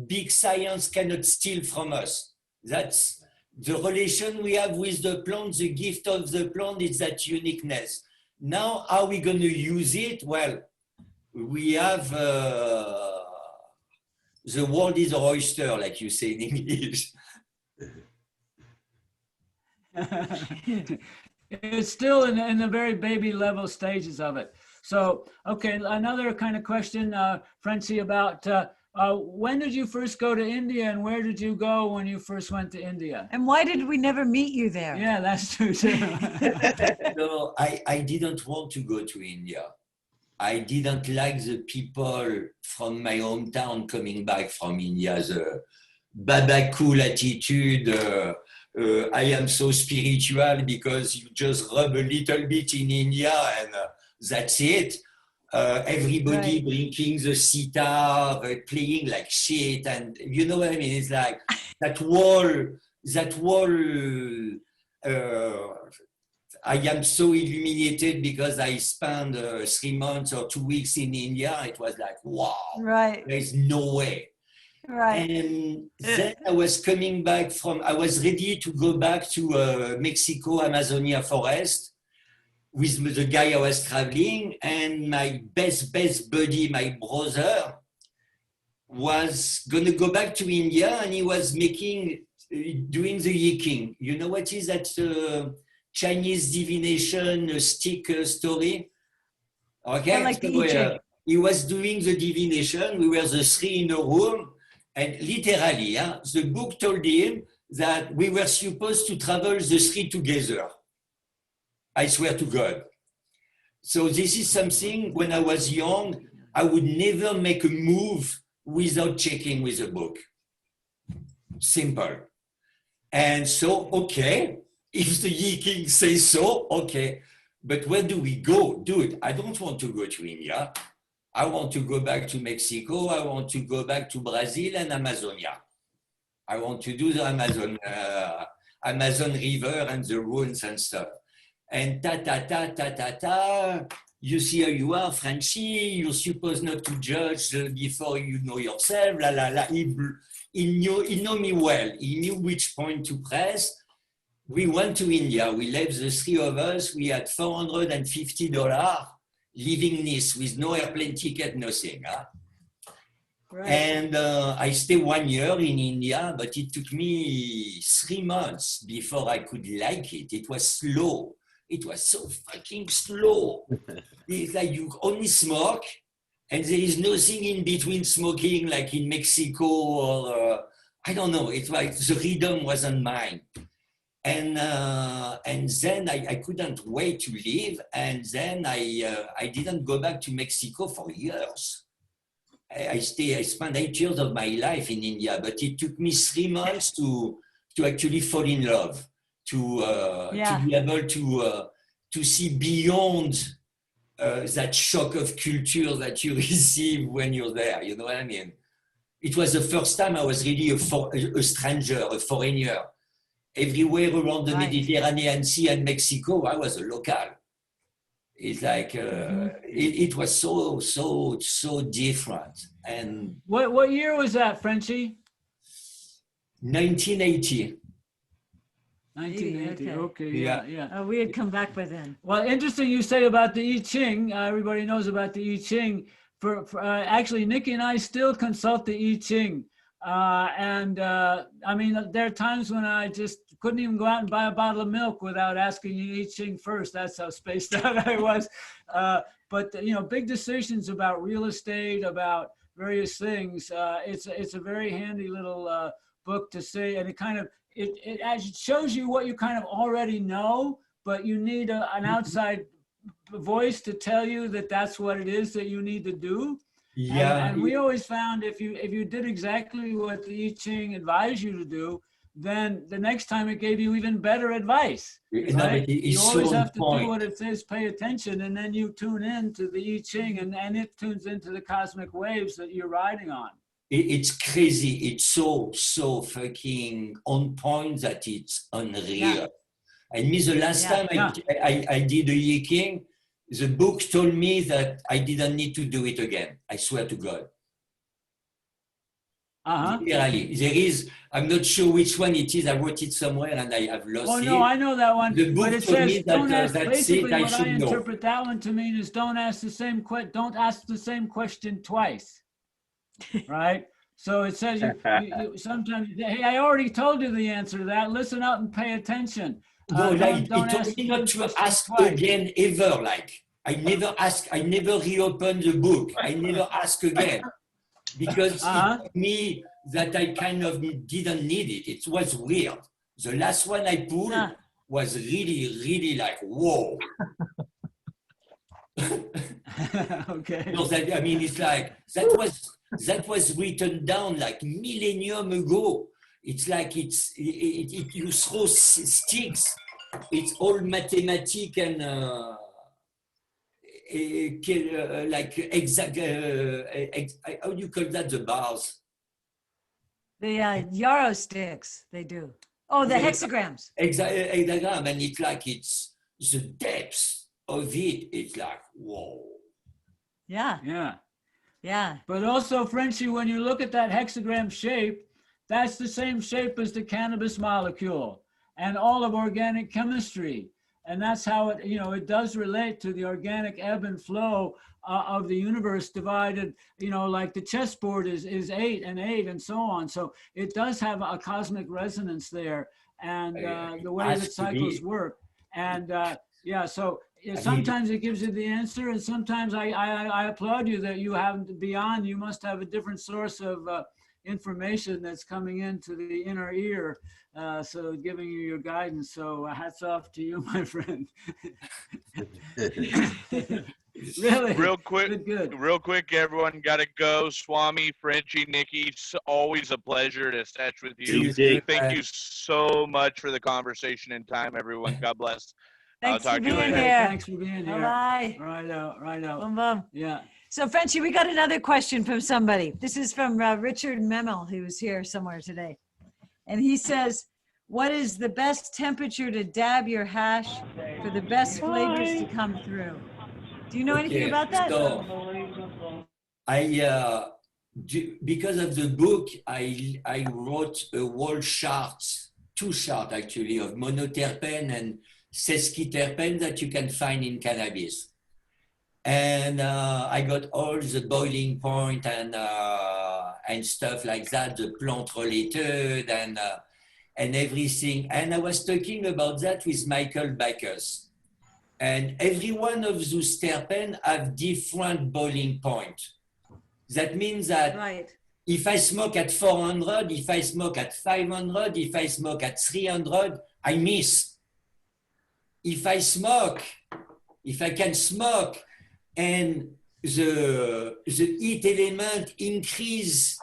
big science cannot steal from us. That's the relation we have with the plant, the gift of the plant is that uniqueness. Now, how are we going to use it? Well, we have, the world is an oyster, like you say in English. It's still in the very baby level stages of it. So, okay, another kind of question, Frenchy, about when did you first go to India and where did you go when you first went to India? And why did we never meet you there? Yeah, that's true too. No, I didn't want to go to India. I didn't like the people from my hometown coming back from India, the Baba cool attitude. I am so spiritual because you just rub a little bit in India and that's it. Everybody drinking the sitar, playing like shit, and you know what I mean? It's like that wall. I am so illuminated because I spent 3 months or 2 weeks in India. It was like, wow, there's no way. Right. And then I was coming back I was ready to go back to Mexico, Amazonia forest with the guy I was traveling, and my best buddy, my brother, was going to go back to India, and he was doing the yiking. You know what is that Chinese divination stick story? Okay, like so, he was doing the divination. We were the three in a room. And literally, the book told him that we were supposed to travel the three together. I swear to God. So this is something, when I was young, I would never make a move without checking with a book. Simple. And so, okay, if the Yi King says so, okay. But where do we go? Dude, I don't want to go to India. I want to go back to Mexico. I want to go back to Brazil and Amazonia. I want to do the Amazon River and the ruins and stuff. And you see how you are, Frenchy, you're supposed not to judge before you know yourself, la. He knew me well. He knew which point to press. we went to India. We left the three of us. We had $450 leaving Nice with no airplane ticket, nothing. Huh? Right. And I stayed 1 year in India, but it took me 3 months before I could like it. It was slow. It was so fucking slow. It's like you only smoke, and there is nothing in between smoking, like in Mexico or I don't know. It's like the rhythm wasn't mine. And then I couldn't wait to leave. And then I didn't go back to Mexico for years. I spent 8 years of my life in India, but it took me 3 months to actually fall in love, to be able to see beyond that shock of culture that you receive when you're there. You know what I mean? It was the first time I was really a stranger, a foreigner. Everywhere around the Mediterranean Sea and Mexico, I was a local. It's like it was so different. And what year was that, Frenchy? 1980. 1980. Okay. Yeah. Oh, we had come back by then. Well, interesting you say about the I Ching. Everybody knows about the I Ching. For actually, Nikki and I still consult the I Ching. I mean, there are times when I just couldn't even go out and buy a bottle of milk without asking the I Ching first. That's how spaced out I was. But you know, big decisions about real estate, about various things. It's a very handy little book to say, and it shows you what you kind of already know, but you need an outside voice to tell you that that's what it is that you need to do. Yeah. And we always found if you did exactly what the I Ching advised you to do, then the next time it gave you even better advice. Right? You always have to do what it says, pay attention, and then you tune in to the I Ching, and it tunes into the cosmic waves that you're riding on. It's crazy. It's so fucking on point that it's unreal. Yeah. And me, the last time I did the I Ching, the book told me that I didn't need to do it again. I swear to God. Literally. There is, I'm not sure which one it is. I wrote it somewhere and I have lost it. Oh, no, I know that one. The book but it told says, me that basically I what I should know. interpret that one to mean is don't ask the same question twice. Right? So it says you sometimes, hey, I already told you the answer to that. Listen up and pay attention. No, like, it told me not to ask again ever. Like, I never reopen the book. I never ask again. Because it told me that I kind of didn't need it. It was weird. The last one I pulled was really like, whoa. Okay. No, I mean, it's like, that was written down like millennium ago. It's like you throw sticks. It's all mathematics and like exact. How do you call that? The bars. The yarrow sticks. They do. Oh, the hexagrams. Hexagram, and it's like it's the depths of it. It's like whoa. Yeah. But also, Frenchy, when you look at that hexagram shape, that's the same shape as the cannabis molecule and all of organic chemistry. And that's how it does relate to the organic ebb and flow of the universe divided, like the chessboard is 8 and 8 and so on. So it does have a cosmic resonance there, and the way that cycles work. And so sometimes it gives you the answer, and sometimes I applaud you that you have beyond, you must have a different source of information that's coming into the inner ear, so giving you your guidance. So hats off to you, my friend. Really? Real quick, good. Real quick, everyone got to go. Swami, Frenchy, Nikki, it's always a pleasure to sesh with you. Thank you so much for the conversation and time, everyone. God bless. Thanks I'll talk for to you being later. here. Thanks for being here. Bye. Right out. Boom, boom. Yeah. So, Frenchy, we got another question from somebody. This is from Richard Memel, who's here somewhere today. And he says, what is the best temperature to dab your hash for the best flavors to come through? Do you know anything about that? So, because of the book, I wrote a wall chart two shots actually of monoterpene and sesquiterpene that you can find in cannabis. And I got all the boiling point and stuff like that, the plant related and everything. And I was talking about that with Michael Backus. And every one of those terpenes have different boiling point. That means that if I smoke at 400, if I smoke at 500, if I smoke at 300, I miss. If I can smoke, and the heat element increase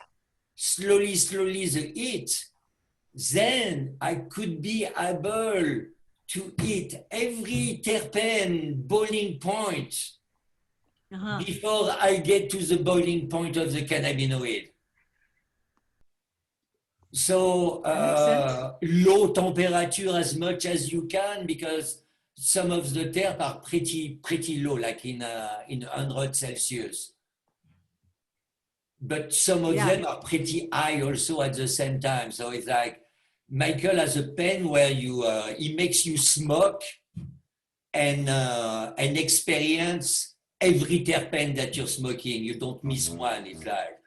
slowly the heat, then I could be able to hit every terpene boiling point before I get to the boiling point of the cannabinoid. So low temperature as much as you can, because some of the terps are pretty low, like in 100 Celsius. But some of them are pretty high also at the same time. So it's like Michael has a pen where he makes you smoke and experience every terpene that you're smoking. You don't miss one. It's like,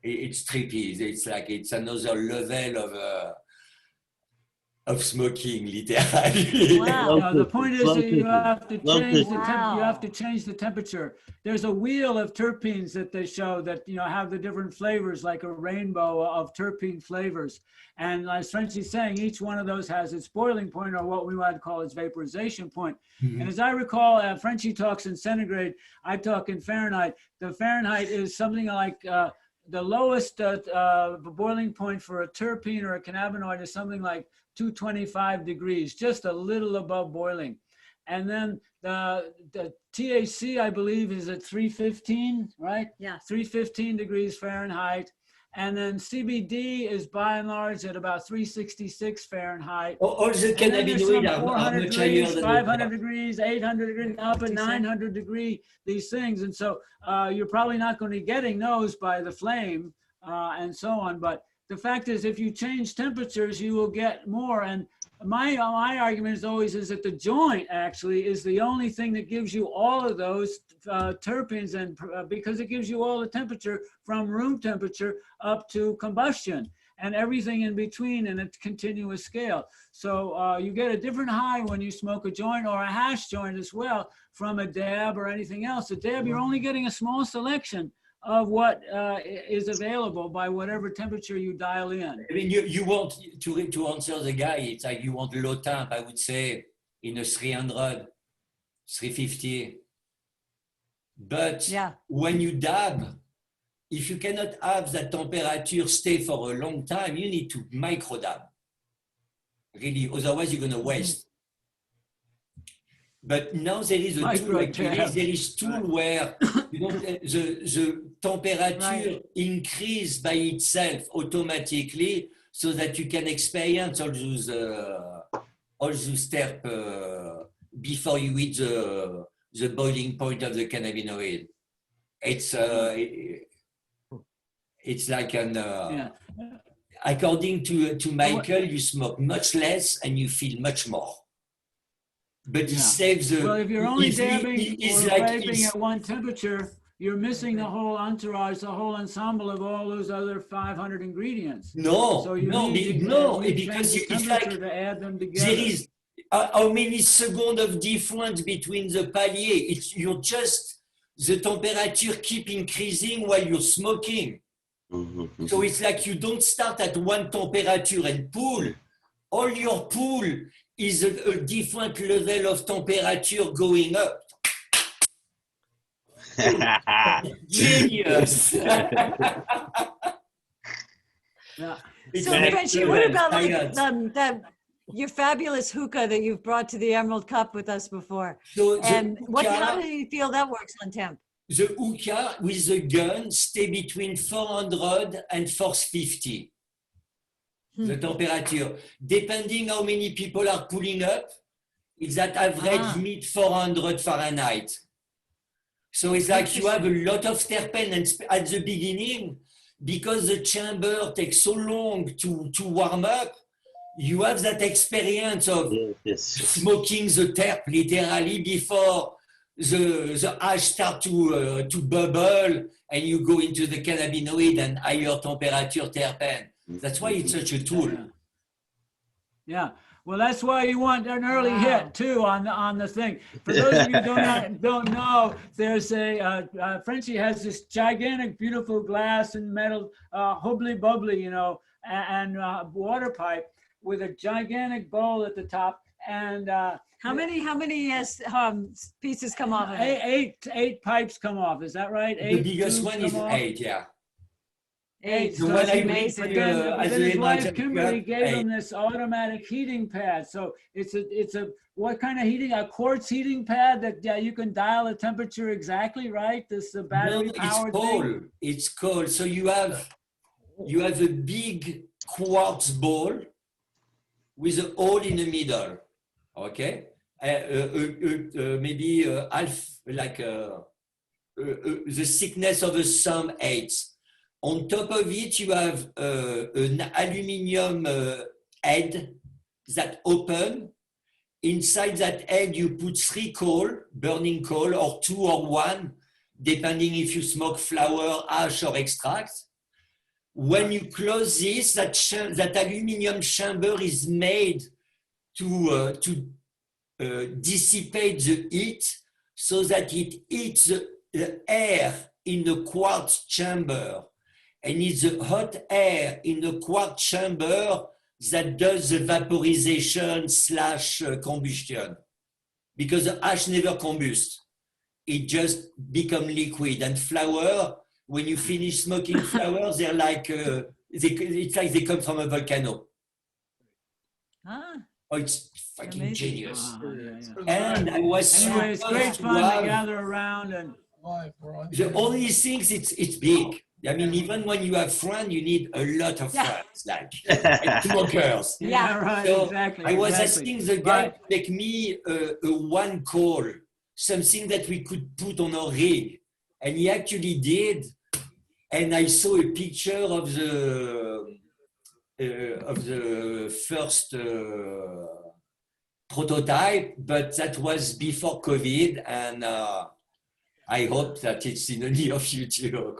it's trippy. It's like, it's another level of smoking, literally. Wow. No, the point is that you have to change you have to change the temperature. There's a wheel of terpenes that they show that, you know, have the different flavors, like a rainbow of terpene flavors. And as Frenchy's saying, each one of those has its boiling point, or what we might call its vaporization point. And as I recall, Frenchy talks in centigrade, I talk in Fahrenheit. The Fahrenheit is something like the lowest boiling point for a terpene or a cannabinoid is something like 225 degrees, just a little above boiling. And then the THC, I believe, is at 315, right? Yeah. 315 degrees Fahrenheit. And then CBD is by and large at about 366 Fahrenheit. All the cannabinoids are 400 much higher degrees, than 500 degrees, 800 degrees, up at 900 degree, these things. And so you're probably not going to be getting those by the flame and so on. But the fact is, if you change temperatures, you will get more. And my argument is always is that the joint actually is the only thing that gives you all of those terpenes, and because it gives you all the temperature from room temperature up to combustion and everything in between in a continuous scale. So you get a different high when you smoke a joint or a hash joint as well from a dab or anything else. A dab, you're only getting a small selection of what is available by whatever temperature you dial in. I mean, you want to answer the guy, it's like you want low temp, I would say, in a 300, 350. But when you dab, if you cannot have that temperature stay for a long time, you need to micro dab. Really, otherwise you're going to waste. But now there is a tool, actually, there is tool where you know, the temperature increase by itself automatically, so that you can experience all those terp before you hit the boiling point of the cannabinoid. It's like an according to Michael, you smoke much less and you feel much more. But he saves the. Well, if you're only dabbing or vaping at one temperature, you're missing the whole entourage, the whole ensemble of all those other 500 ingredients. No, so you because it's like to add them together. There is how many seconds of difference between the palier? You're just the temperature keep increasing while you're smoking. So it's like you don't start at one temperature and pull. All your pull is a different level of temperature going up. Genius. So, Frenchy, what about your fabulous hookah that you've brought to the Emerald Cup with us before? So and how do you feel that works on temp? The hookah with the gun stay between 400 and 450. The temperature, depending how many people are pulling up, it's at average mid 400 Fahrenheit. So it's like you have a lot of terpene, and at the beginning, because the chamber takes so long to warm up, you have that experience of smoking the terp literally before the ash start to bubble and you go into the cannabinoid and higher temperature terpene. That's why it's such a tool. Yeah. Well, that's why you want an early hit too on the thing. For those of you who don't know, there's Frenchy has this gigantic, beautiful glass and metal hubbly bubbly, you know, and water pipe with a gigantic bowl at the top. And how many pieces come off of it? Eight pipes come off. Is that right? The biggest one is 8, yeah. 8. So That's amazing. But then his wife Kimberly gave him this automatic heating pad. So it's a what kind of heating? A quartz heating pad that you can dial the temperature exactly, right? This battery powered thing. It's cold. So you have a big quartz ball with a hole in the middle. Okay, maybe half like the thickness of a thumb 8. On top of it, you have an aluminium head that open. Inside that head, you put 3 coal, burning coal, or 2 or 1, depending if you smoke flower, ash, or extract. When you close this, that aluminium chamber is made to dissipate the heat so that it heats the air in the quartz chamber. And it's the hot air in the quartz chamber that does the vaporization / combustion. Because the ash never combusts. It just becomes liquid. And flower, when you finish smoking flowers, they're like, it's like they come from a volcano. Oh, it's fucking genius. And I was anyway, it's great fun to gather around and the only thing it's big. I mean, even when you have friends, you need a lot of friends, like smokers. Yeah, right, so exactly. I was asking the guy to make me a 1 call, something that we could put on a rig. And he actually did. And I saw a picture of the first prototype, but that was before COVID. And I hope that it's in the near future.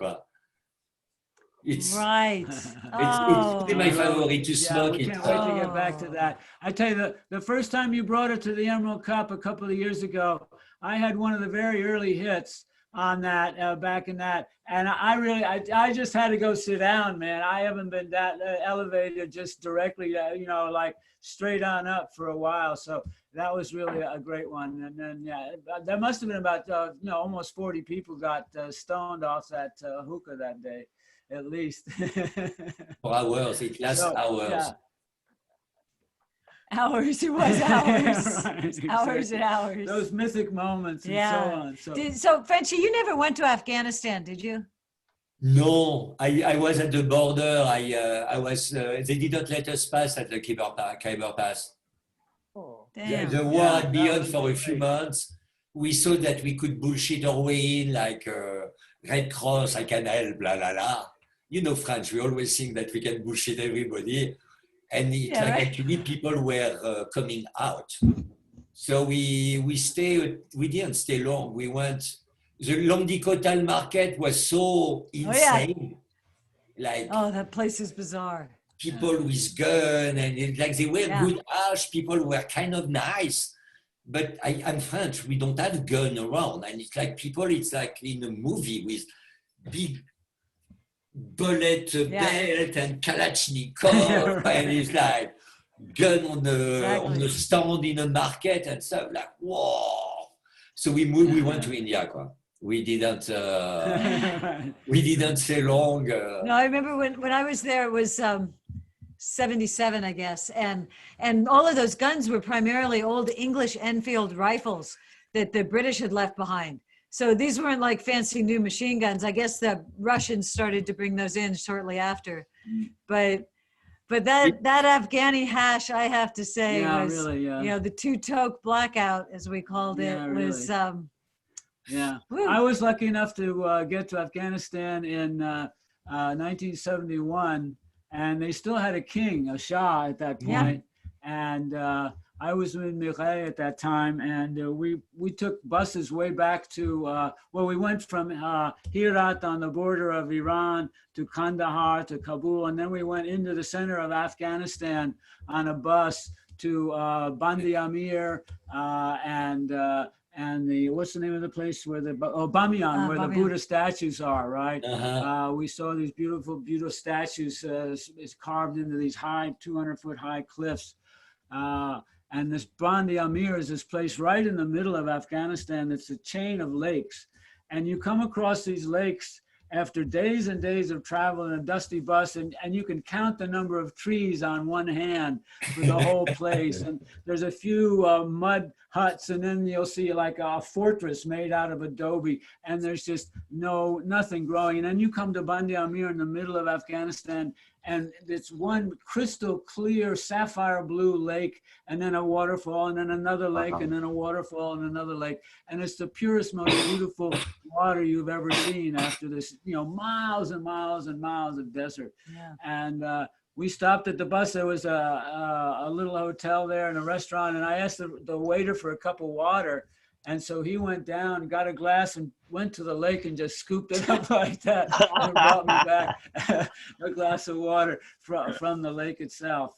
It's right. It's my favorite to smoke. We can't wait to get back to that. I tell you, the first time you brought it to the Emerald Cup a couple of years ago, I had one of the very early hits on that back in that, and I just had to go sit down, man. I haven't been that elevated just directly, you know, like straight on up for a while. So that was really a great one. And then there must have been about almost 40 people got stoned off that hookah that day. At least. For hours, it lasts hours. Yeah. Hours, it was hours. Right, exactly. Hours and hours. Those mythic moments and so on. So Frenchy, you never went to Afghanistan, did you? No, I was at the border. I was. They didn't let us pass at the Khyber Pass. Oh, damn. The war had been on for a few months. We saw that we could bullshit our way in, like Red Cross, I can help, blah, blah, blah. You know, French, we always think that we can bullshit everybody. And actually people were coming out. So we didn't stay long. We went, the Lomdicotal market was so insane. That place is bizarre. People with guns, and they were good ash, people were kind of nice. But I'm French, we don't have gun around. And it's like people, it's like in a movie with big bullet belt and Kalashnikov, and it's like gun on the stand in a market and stuff, like, whoa. So we went to India. We didn't stay long. No, I remember when I was there, it was 77, I guess. And all of those guns were primarily old English Enfield rifles that the British had left behind. So these weren't like fancy new machine guns. I guess the Russians started to bring those in shortly after. But that Afghani hash, I have to say, was really, the two-toke blackout, as we called it, was I was lucky enough to get to Afghanistan in 1971. and they still had a king, a Shah at that point. And I was in Mireille at that time, and we took buses way back to, we went from Herat on the border of Iran to Kandahar to Kabul, and then we went into the center of Afghanistan on a bus to Bandi Amir and the, what's the name of the place where the, Bamiyan, where the Buddha statues are, right? We saw these beautiful, beautiful statues carved into these high, 200-foot high cliffs. And this Bandi Amir is this place right in the middle of Afghanistan. It's a chain of lakes. And you come across these lakes after days and days of travel in a dusty bus, and you can count the number of trees on one hand for the whole place. And there's a few mud huts, and then you'll see like a fortress made out of adobe, and there's just nothing growing. And then you come to Bandi Amir in the middle of Afghanistan, and it's one crystal clear sapphire blue lake, and then a waterfall, and then another lake, and then a waterfall, and another lake. And it's the purest, most beautiful water you've ever seen after this, miles and miles and miles of desert. And we stopped at the bus. There was a little hotel there and a restaurant, and I asked the waiter for a cup of water. And so he went down, got a glass, and went to the lake and just scooped it up like that and brought me back a glass of water from the lake itself.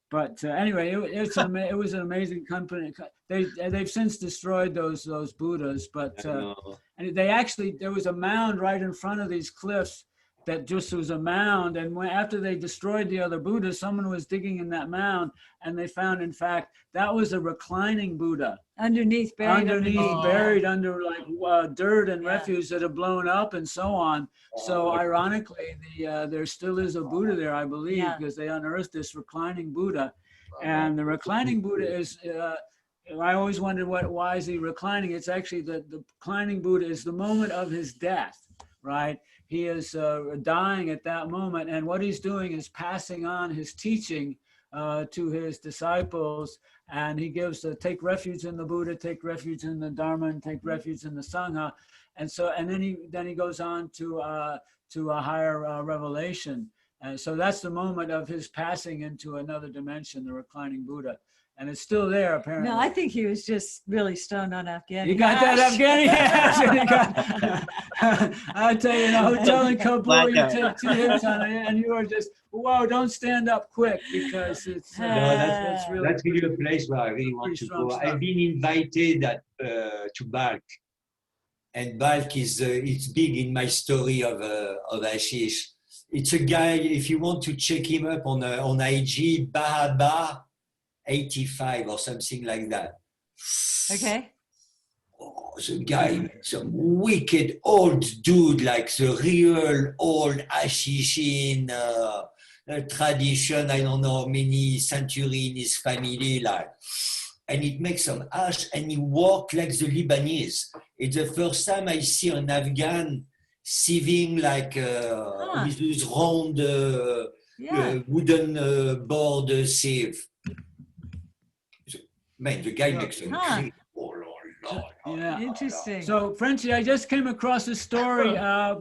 But anyway, it was an amazing company. They've since destroyed those Buddhas, but and there was a mound right in front of these cliffs that just was a mound. And after they destroyed the other Buddhas, someone was digging in that mound, and they found, in fact, that was a reclining Buddha. Buried under like dirt and refuse that have blown up and so on. So ironically, there still is a Buddha there, I believe, because they unearthed this reclining Buddha. And the reclining Buddha is, I always wondered why is he reclining? It's actually the reclining Buddha is the moment of his death, right? He is dying at that moment, and what he's doing is passing on his teaching to his disciples, and he gives take refuge in the Buddha, take refuge in the Dharma, and take refuge in the Sangha, and then he goes on to a higher revelation, and so that's the moment of his passing into another dimension, the reclining Buddha. And it's still there, apparently. No, I think he was just really stoned on Afghani. You got that Afghani hash? I tell you, in a hotel in Kabul, you take 2 hits on it, and you are just, whoa, don't stand up quick, because it's that's really a place where I really want to go. I've been invited to Balk, and Balk it's big in my story of hashish. It's a guy, if you want to check him up on IG, Bahaba 85 or something like that. Okay. Oh, the guy, some wicked old dude, like the real old Hashishin tradition, I don't know, many centuries in his family, like, and it makes some hash, and he walk like the Lebanese. It's the first time I see an Afghan sieving like with this round wooden board sieve. Man, the guy makes some crazy. Oh, Lord. Yeah. Interesting. So, Frenchy, I just came across a story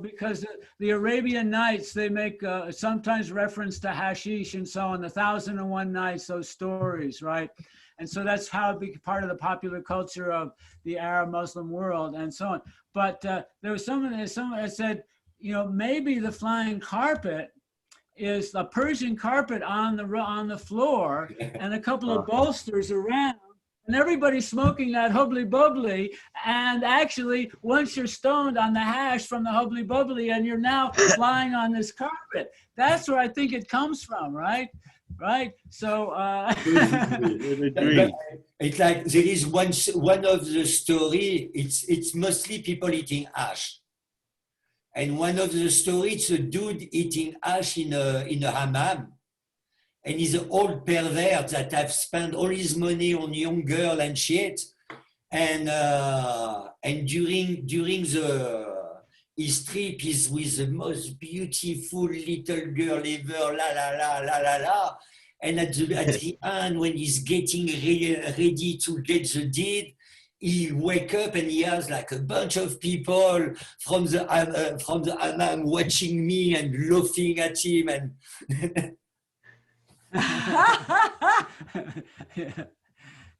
because the Arabian Nights, they make sometimes reference to hashish and so on, the 1001 Nights, those stories, right? And so that's how it became part of the popular culture of the Arab Muslim world and so on. But there was someone that said, maybe the flying carpet is a Persian carpet on the floor and a couple of bolsters around, and everybody's smoking that hubbly bubbly. And actually, once you're stoned on the hash from the hubbly bubbly, and you're now flying on this carpet, that's where I think it comes from, right? So it's like there is one of the story. It's mostly people eating hash. And one of the stories, a dude eating hash in a hammam, and he's an old pervert that have spent all his money on young girl and shit. And during his trip, he's with the most beautiful little girl ever, la la la la la la. And at the end, when he's getting ready to get the deed, he wake up and he has like a bunch of people from the Hammam watching me and laughing at him and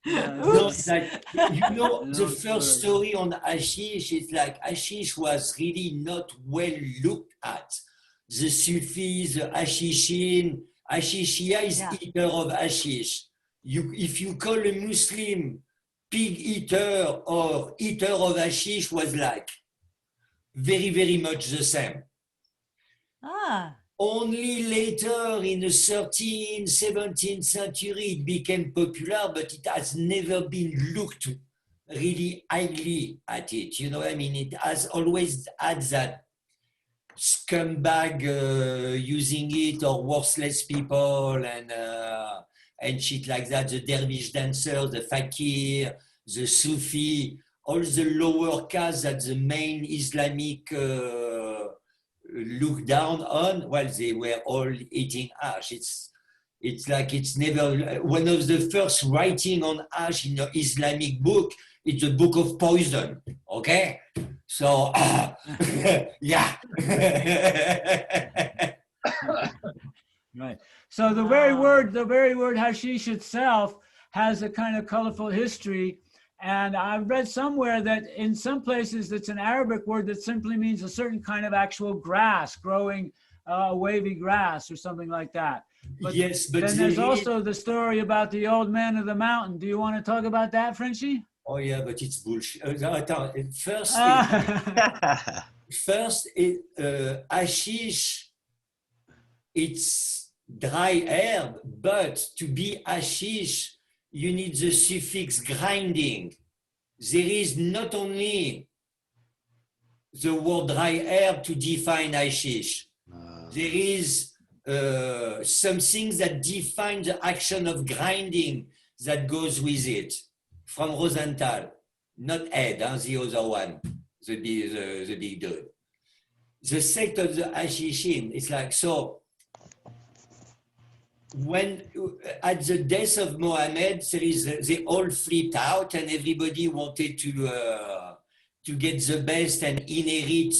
no, it's like, you know, the first story on hashish is like hashish was really not well looked at. The Sufis, the Hashishin, Hashishia is eater of hashish. If you call a Muslim pig eater or eater of hashish was like very, very much the same. Only later in the 13th, 17th century it became popular, but it has never been looked really highly at it. You know what I mean? It has always had that scumbag using it or worthless people and shit like that, the dervish dancers, the fakir, the Sufi, all the lower castes that the main Islamic look down on, well, they were all eating hash. It's like it's never, one of the first writing on hash in the Islamic book, it's a book of poison, okay? So, yeah. Right. So the very word hashish itself has a kind of colorful history. And I've read somewhere that in some places it's an Arabic word that simply means a certain kind of actual grass, growing wavy grass or something like that. But yes, but then there's also the story about the old man of the mountain. Do you want to talk about that, Frenchy? Oh yeah, but it's bullshit. First, hashish, it's dry herb, but to be hashish, you need the suffix grinding. There is not only the word dry herb to define hashish. There is something that defines the action of grinding that goes with it. From Rosenthal, not Ed, the other one, the big dude. The sect of the Hashishin, it's like, so when at the death of Mohammed, they all flipped out and everybody wanted to get the best and inherit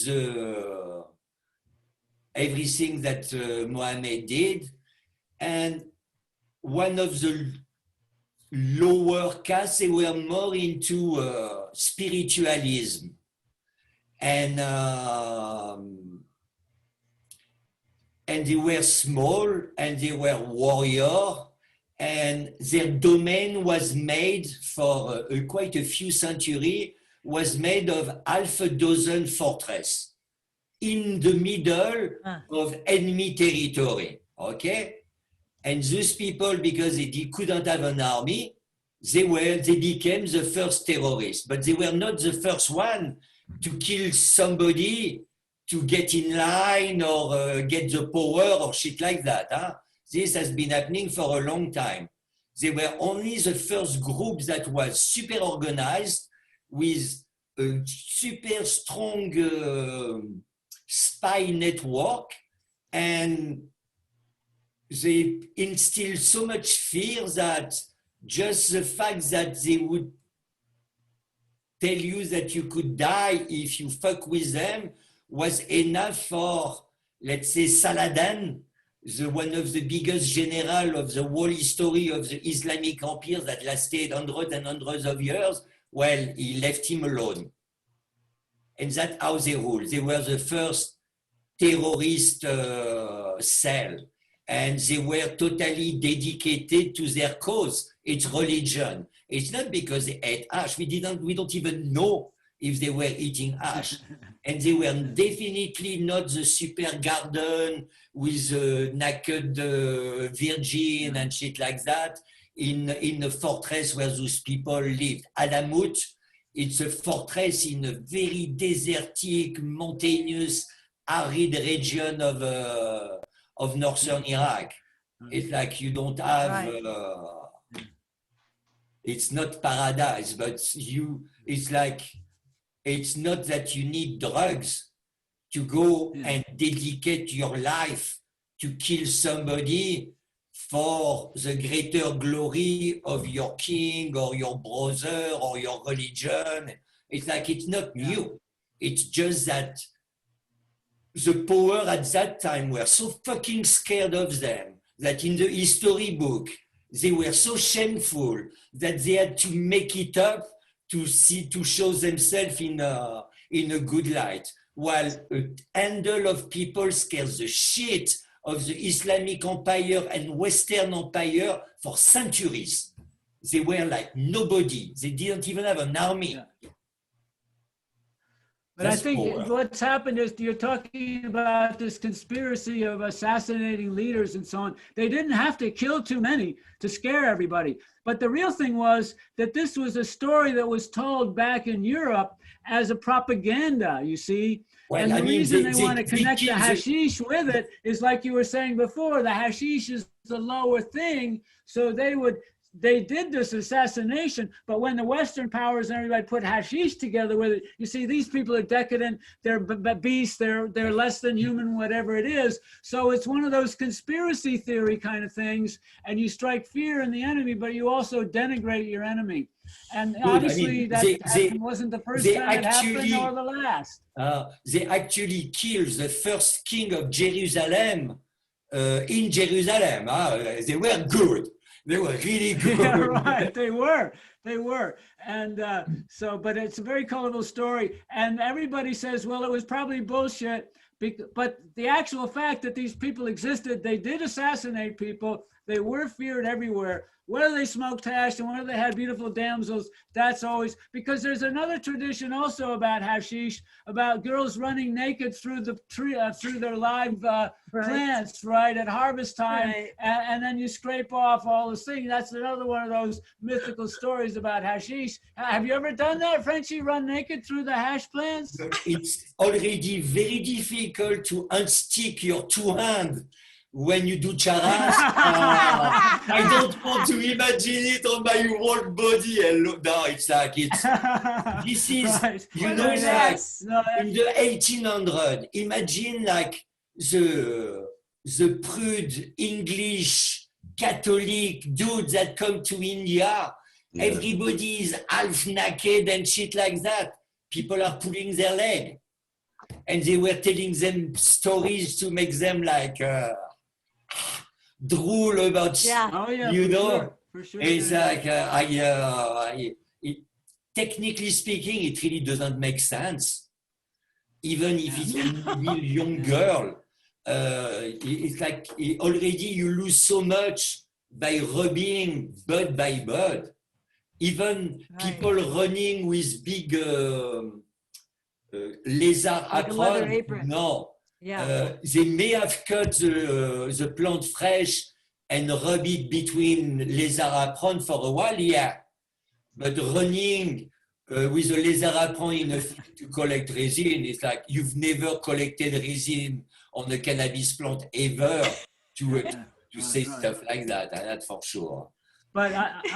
everything that Mohammed did. And one of the lower castes, they were more into spiritualism. And they were small and they were warrior, and their domain was made for quite a few centuries, was made of half a dozen fortresses in the middle of enemy territory, okay? And those people, because they couldn't have an army, they became the first terrorists, but they were not the first one to kill somebody to get in line or get the power or shit like that. Huh? This has been happening for a long time. They were only the first group that was super organized with a super strong spy network, and they instilled so much fear that just the fact that they would tell you that you could die if you fuck with them was enough for, let's say, Saladin, one of the biggest general of the whole history of the Islamic empire that lasted hundreds and hundreds of years. Well, he left him alone. And that's how they ruled. They were the first terrorist cell. And they were totally dedicated to their cause. It's religion. It's not because they ate hash. We don't even know if they were eating hash. And they were definitely not the super garden with a naked virgin and shit like that in a fortress where those people lived. Alamut, it's a fortress in a very desertic, mountainous, arid region of northern Iraq. It's like you don't have, it's not paradise, but it's like, it's not that you need drugs to go and dedicate your life to kill somebody for the greater glory of your king or your brother or your religion. It's like it's not new. It's just that the power at that time were so fucking scared of them that in the history book, they were so shameful that they had to make it up to show themselves in a good light. While a handful of people scares the shit of the Islamic Empire and Western Empire for centuries. They were like nobody. They didn't even have an army. Yeah. But I think what's happened is you're talking about this conspiracy of assassinating leaders and so on. They didn't have to kill too many to scare everybody. But the real thing was that this was a story that was told back in Europe as a propaganda, you see. Well, and the reason they want to connect the hashish with it is like you were saying before, the hashish is the lower thing. So they did this assassination, but when the Western powers and everybody put hashish together with it, you see, these people are decadent, they're beasts, they're less than human, whatever it is. So it's one of those conspiracy theory kind of things, and you strike fear in the enemy, but you also denigrate your enemy. And obviously that wasn't the first time it happened or the last. They actually killed the first king of Jerusalem in Jerusalem. They were good. They were really good. Yeah, right. They were. And but it's a very colorful story. And everybody says, well, it was probably bullshit. But the actual fact that these people existed, they did assassinate people. They were feared everywhere. Whether they smoked hash and whether they had beautiful damsels, that's always, because there's another tradition also about hashish, about girls running naked through the tree, through their live plants, right, at harvest time. Right. And then you scrape off all this thing. That's another one of those mythical stories about hashish. Have you ever done that, Frenchy, run naked through the hash plants? It's already very difficult to unstick your two hands when you do charas. I don't want to imagine it on my whole body and look. No, it's like this is, right. You know, like in the 1800s, imagine like the prude English Catholic dudes that come to India. Yeah. Everybody is half naked and shit like that. People are pulling their leg. And they were telling them stories to make them like drool about, you know. For sure. It's like, technically speaking, it really doesn't make sense. Even if it's a real young girl, it's like already you lose so much by rubbing bud by bud. Even people running with big lézard apron, no. Yeah. They may have cut the plant fresh and rub it between lézard apron for a while, yeah. But running with a lézard apron in a field to collect resin, it's like you've never collected resin on a cannabis plant ever to say stuff like that, and that's for sure. But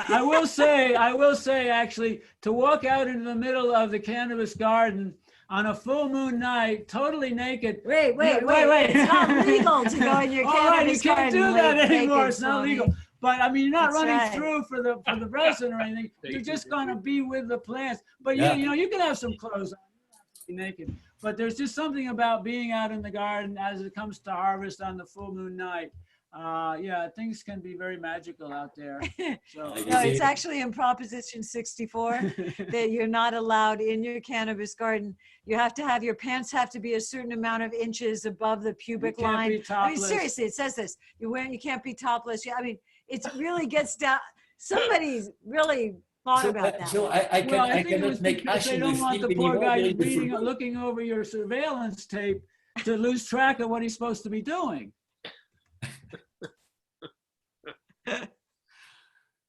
I will say actually, to walk out into the middle of the cannabis garden on a full moon night, totally naked. Wait. It's not legal to go in your cannabis garden. You can't do that anymore. It's not legal. But I mean, you're not running through for the resin or anything. You're just going to be with the plants. But you know, you can have some clothes on. You're not naked. But there's just something about being out in the garden as it comes to harvest on the full moon night. Things can be very magical out there. So. No, it's actually in Proposition 64 that you're not allowed in your cannabis garden. You have to have, your pants have to be a certain amount of inches above the pubic line. I mean, seriously, it says this. You can't be topless. I mean, it really gets down. Somebody's really thought about that. So I cannot make Hashin. They don't want the poor guy looking over your surveillance tape to lose track of what he's supposed to be doing.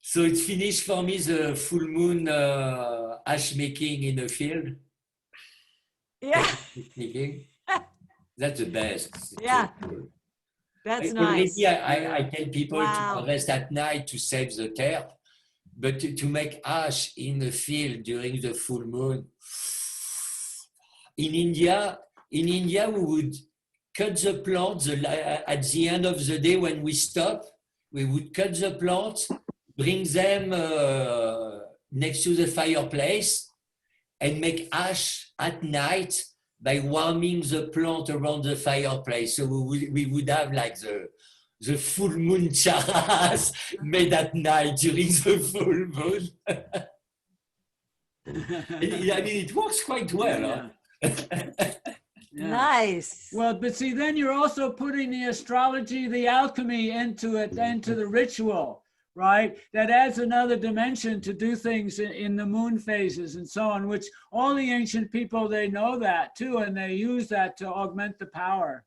So it's finished for me, the full moon ash making in the field. Yeah. That's the best. Yeah. That's nice. I tell people to harvest at night to save the terp, but to make ash in the field during the full moon. In India, we would cut the plant at the end of the day when we stop. we would cut the plants, bring them next to the fireplace, and make ash at night by warming the plant around the fireplace. So we would have like the full moon charas made at night during the full moon. I mean, it works quite well. Yeah. Huh? Yeah. Nice. Well, but see, then you're also putting the astrology, the alchemy into it, into the ritual, right? That adds another dimension to do things in the moon phases and so on, which all the ancient people, they know that too, and they use that to augment the power.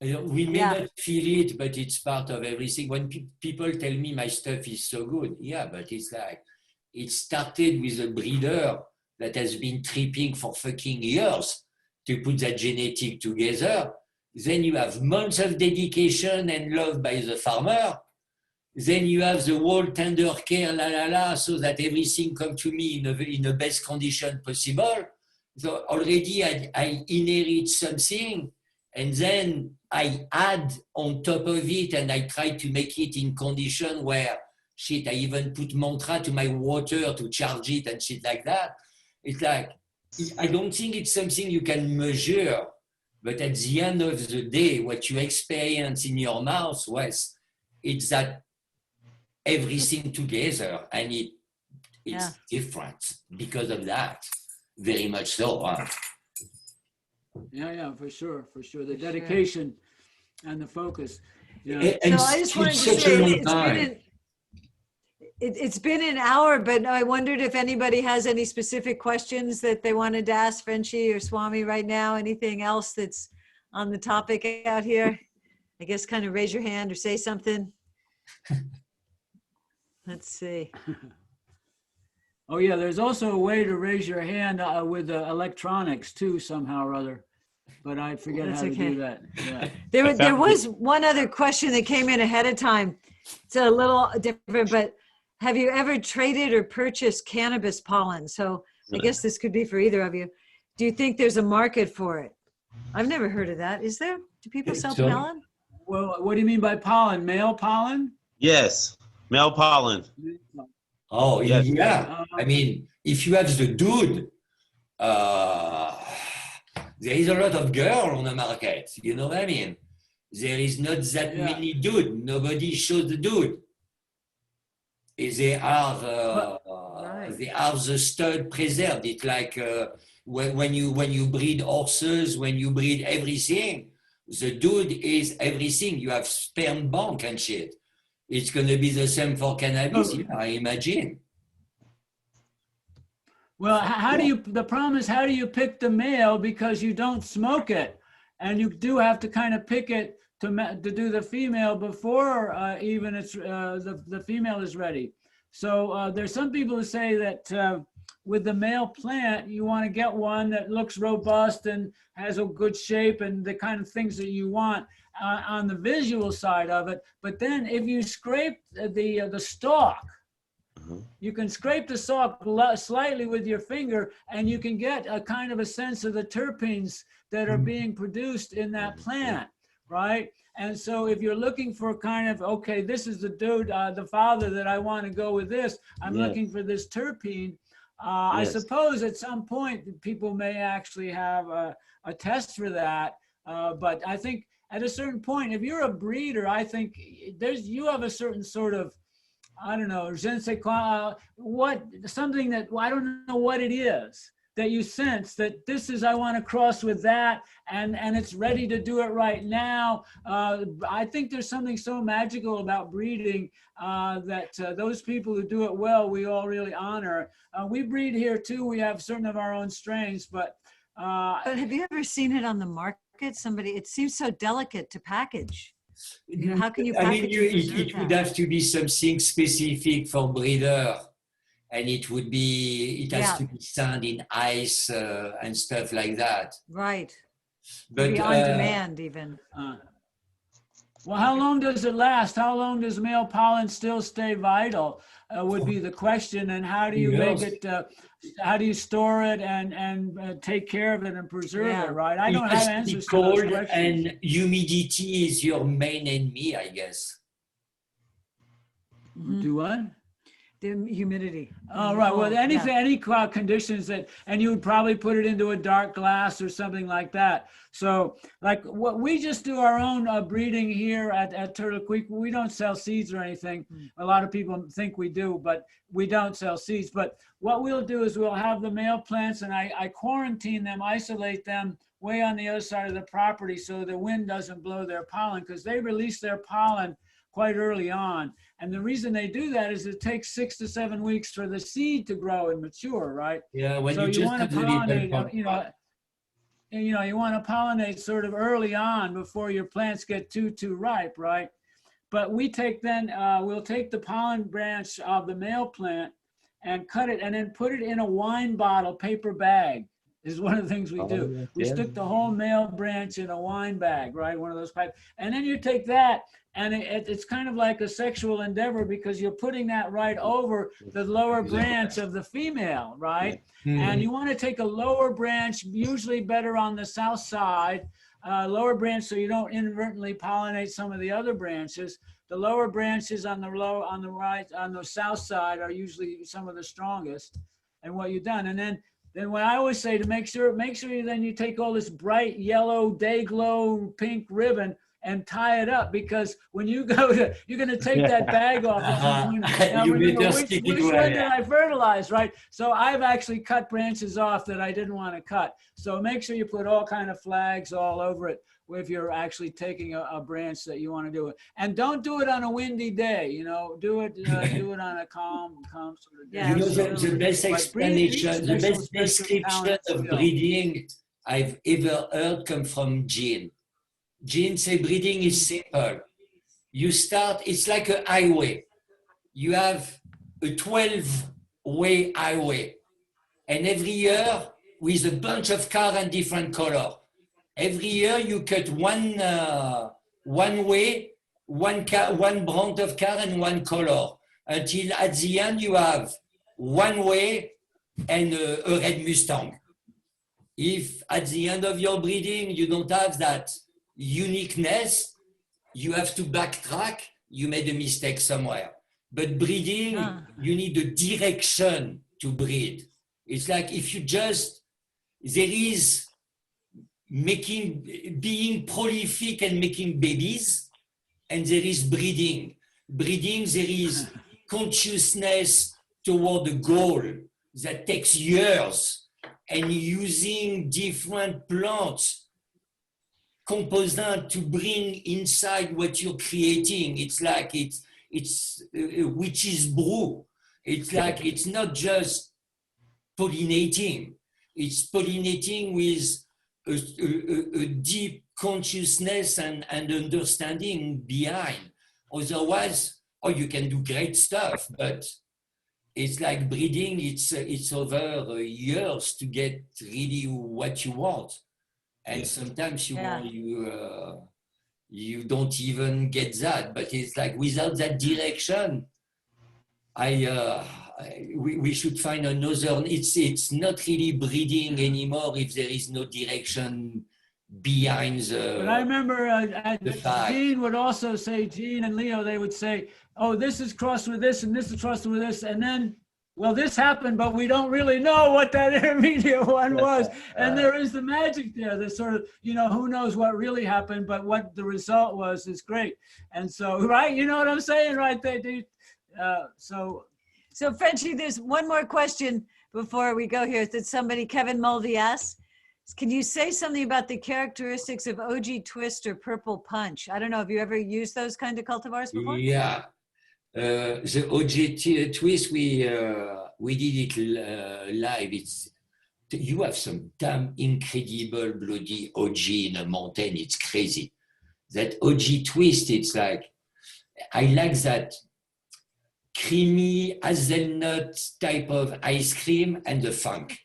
We may not feel it, but it's part of everything. When people tell me my stuff is so good, yeah, but it's like, it started with a breeder that has been tripping for fucking years to put that genetic together. Then you have months of dedication and love by the farmer. Then you have the whole tender care, so that everything comes to me in the best condition possible. So already I inherit something, and then I add on top of it, and I try to make it in condition where, shit, I even put mantra to my water to charge it and shit like that. It's like, I don't think it's something you can measure, but at the end of the day, what you experience in your mouth, was, it's that everything together, and it's different because of that, very much so. Huh? Yeah, for sure. The dedication and the focus. Yeah. And so I just wanted to say, it's been an hour, but I wondered if anybody has any specific questions that they wanted to ask Frenchy or Swami right now. Anything else that's on the topic out here? I guess kind of raise your hand or say something. Let's see. Oh yeah, there's also a way to raise your hand with electronics too, somehow or other. But I forget how to do that. Yeah. There was one other question that came in ahead of time. It's a little different, but have you ever traded or purchased cannabis pollen? So I guess this could be for either of you. Do you think there's a market for it? I've never heard of that. Is there? Do people sell pollen? Well, what do you mean by pollen? Male pollen? Yes, male pollen. Oh, yes. Yeah. I mean, if you have the dude, there is a lot of girl on the market. You know what I mean? There is not that many dude. Nobody shows the dude. They are the stud preserved. It's like when you breed horses, when you breed everything, the dude is everything. You have sperm bank and shit. It's going to be the same for cannabis, I imagine. Well, the problem is, how do you pick the male? Because you don't smoke it, and you do have to kind of pick it to do the female before even it's the female is ready. So there's some people who say that with the male plant, you want to get one that looks robust and has a good shape and the kind of things that you want on the visual side of it. But then if you scrape the stalk, you can scrape the stalk slightly with your finger, and you can get a kind of a sense of the terpenes that are being produced in that plant, right? And so if you're looking for kind of, okay, this is the dude, the father that I want to go with this, I'm looking for this terpene. I suppose at some point people may actually have a test for that. But I think at a certain point, if you're a breeder, I think you have a certain sort of, I don't know, je ne sais quoi, something that, I don't know what it is, that you sense that this is, I want to cross with that, and it's ready to do it right now. I think there's something so magical about breeding that those people who do it well, we all really honor. We breed here too. We have certain of our own strains, but have you ever seen it on the market? It seems so delicate to package. You know, how can you package it would have to be something specific for breeder. And it has to be signed in ice and stuff like that. Right. But maybe on demand even. Well, how long does it last? How long does male pollen still stay vital would be the question. And how do you make it, how do you store it and take care of it and preserve it, right? I don't have answers to those questions. And humidity is your main enemy, I guess. Do what? The humidity. Oh, right. Well, anything, yeah. any conditions that, and you would probably put it into a dark glass or something like that. So like what we just do our own breeding here at Turtle Creek. We don't sell seeds or anything. A lot of people think we do, but we don't sell seeds. But what we'll do is we'll have the male plants and I quarantine them, isolate them way on the other side of the property so the wind doesn't blow their pollen, because they release their pollen quite early on. And the reason they do that is it takes 6 to 7 weeks for the seed to grow and mature, right? Yeah, when So you just want to pollinate, you know, you want to pollinate sort of early on before your plants get too ripe, right? But we take then, we'll take the pollen branch of the male plant and cut it and then put it in a wine bottle paper bag. Is one of the things we do. Yeah, we stick the whole male branch in a wine bag, right? One of those pipes. And then you take that and it's kind of like a sexual endeavor because you're putting that right over the lower branch of the female, right? And you want to take a lower branch, usually better on the south side, lower branch so you don't inadvertently pollinate some of the other branches. The lower branches on the south side are usually some of the strongest. And what you've done, and then what I always say to make sure you take all this bright yellow, day glow, pink ribbon and tie it up, because when you go to, you're going to take that bag off. Now remember, which one did I fertilize, right? So I've actually cut branches off that I didn't want to cut. So make sure you put all kind of flags all over it if you're actually taking a branch that you want to do it. And don't do it on a windy day, you know, do it on a calm sort of day. You know, the best explanation, the best description of breeding I've ever heard come from Gene. Gene say breeding is simple. You start, it's like a highway. You have a 12-way highway. And every year with a bunch of cars and different color. Every year you cut one way, one brand of car and one color, until at the end you have one way and a red Mustang. If at the end of your breeding you don't have that uniqueness, you have to backtrack, you made a mistake somewhere. But breeding, you need a direction to breed. It's like if you just, there is being prolific and making babies, and there is breeding. Breeding, there is consciousness toward the goal that takes years, and using different plants, composite to bring inside what you're creating. It's like it's witch's brew. It's like it's not just pollinating. It's pollinating with a deep consciousness and understanding behind. Otherwise, you can do great stuff, but it's like breeding. It's over years to get really what you want, and sometimes you don't even get that. But it's like without that direction, we should find another. It's not really breeding anymore if there is no direction behind the. But I remember Gene would also say, Gene and Leo, they would say, "Oh, this is crossed with this, and this is crossed with this," and then, well, this happened, but we don't really know what that intermediate one was. And there is the magic there. There's sort of, you know, who knows what really happened, but what the result was is great. And so, right, you know what I'm saying, right there, dude. So Frenchy, there's one more question before we go here that somebody, Kevin Mulvey asks. Can you say something about the characteristics of OG Twist or Purple Punch? I don't know, have you ever used those kind of cultivars before? Yeah. The OG Twist, we did it live. You have some damn incredible bloody OG in a mountain. It's crazy. That OG Twist, it's like, I like that creamy hazelnut type of ice cream and the funk.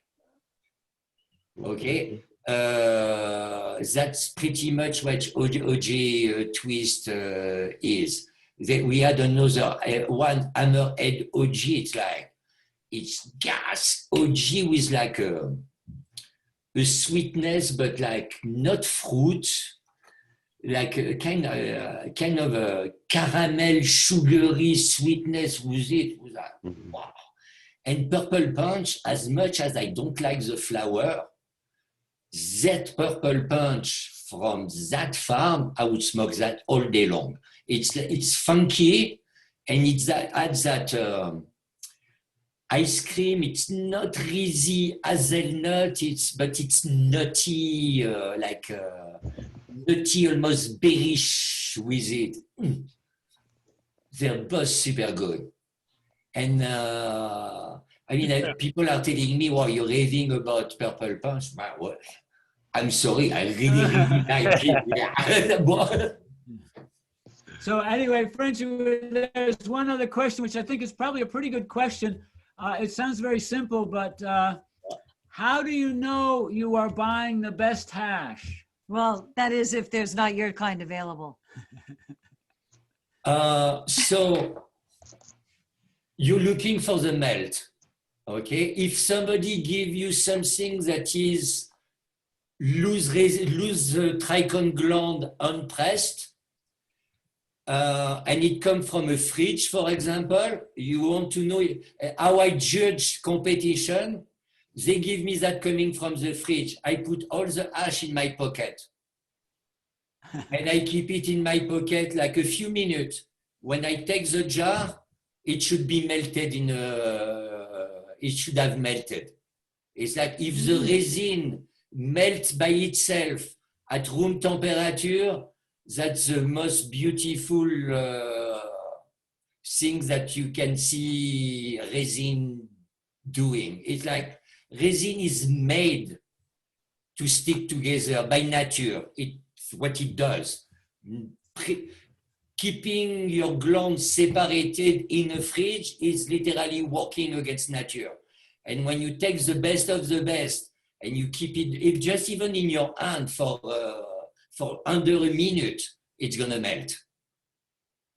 Okay, that's pretty much what OG Twist is. We had another one Hammerhead OG. It's gas OG with like a sweetness, but like not fruit, like a kind of a caramel, sugary sweetness with it. Wow. And purple punch, as much as I don't like the flower, that purple punch from that farm, I would smoke that all day long. It's funky, and it adds that ice cream. It's not really hazelnut, but it's nutty, nutty, almost berryish with it. They're both super good. And I mean, people are telling me, well, you're raving about purple punch. Well, I'm sorry, I really, really like it. So anyway, Frenchy, there's one other question, which I think is probably a pretty good question. It sounds very simple, but how do you know you are buying the best hash? Well, that is if there's not your kind available. So you're looking for the melt, okay? If somebody give you something that is loose trichome gland unpressed, and it comes from a fridge, for example, you want to know how I judge competition. They give me that coming from the fridge. I put all the ash in my pocket. And I keep it in my pocket like a few minutes. When I take the jar, it should be melted it should have melted. It's like if the resin melts by itself at room temperature, that's the most beautiful thing that you can see resin doing. It's like resin is made to stick together by nature. It's what it does. Keeping your glands separated in a fridge is literally working against nature. And when you take the best of the best and you keep it just even in your hand for under a minute, it's gonna melt.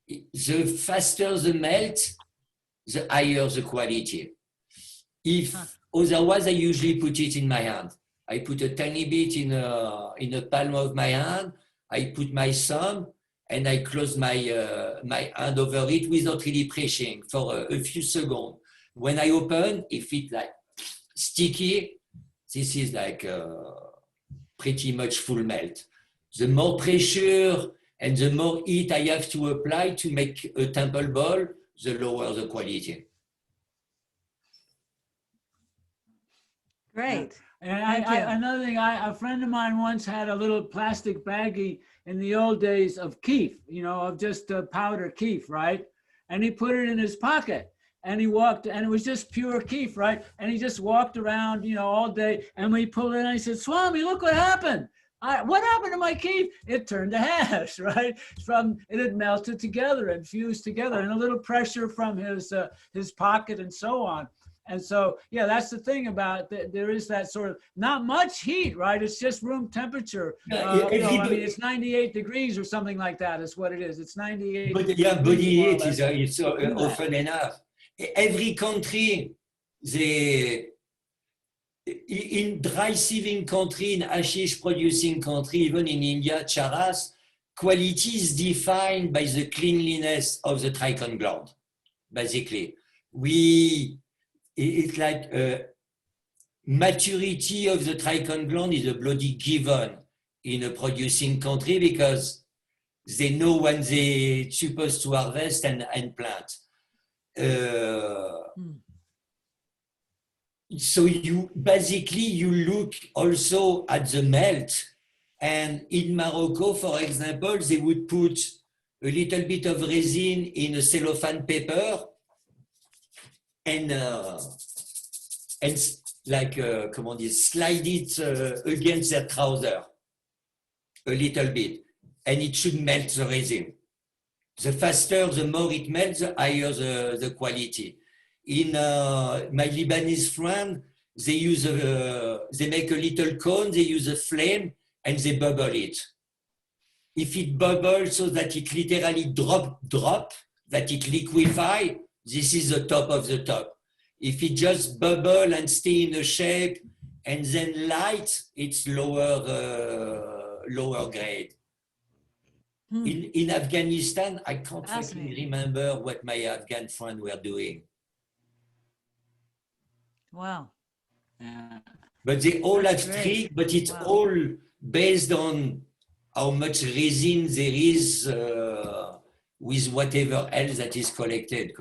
The faster the melt, the higher the quality. Otherwise, I usually put it in my hand. I put a tiny bit in the palm of my hand. I put my thumb and I close my hand over it without really pressing for a few seconds. When I open, if it's like sticky, this is like pretty much full melt. The more pressure and the more heat I have to apply to make a temple ball, the lower the quality. Great. And another thing, a friend of mine once had a little plastic baggie in the old days of keef, of just powder keef, right? And he put it in his pocket. And he walked, and it was just pure keef, right? And he just walked around, all day. And when he pulled it in, I said, Swami, look what happened. What happened to my keef? It turned to hash, right? It had melted together and fused together, and a little pressure from his pocket and so on. And so, yeah, that's the thing about there is that sort of not much heat, right? It's just room temperature. It's 98 degrees or something like that is what it is. It's 98. But yeah, body heat is often enough. Every country, in dry sieving country, in hashish producing country, even in India, charas, quality is defined by the cleanliness of the trichome gland. Basically, it's like maturity of the trichome gland is a bloody given in a producing country because they know when they're supposed to harvest and plant. So you look also at the melt, and in Morocco, for example, they would put a little bit of resin in a cellophane paper and slide it against their trouser a little bit, and it should melt the resin. The faster, the more it melts, the higher the quality. In my Lebanese friend, they make a little cone, they use a flame, and they bubble it. If it bubbles so that it literally drop, that it liquefy, this is the top of the top. If it just bubble and stay in a shape and then light, it's lower grade. In Afghanistan, I can't fucking remember what my Afghan friends were doing. Wow. But they all have trick, but it's all based on how much resin there is with whatever else that is collected.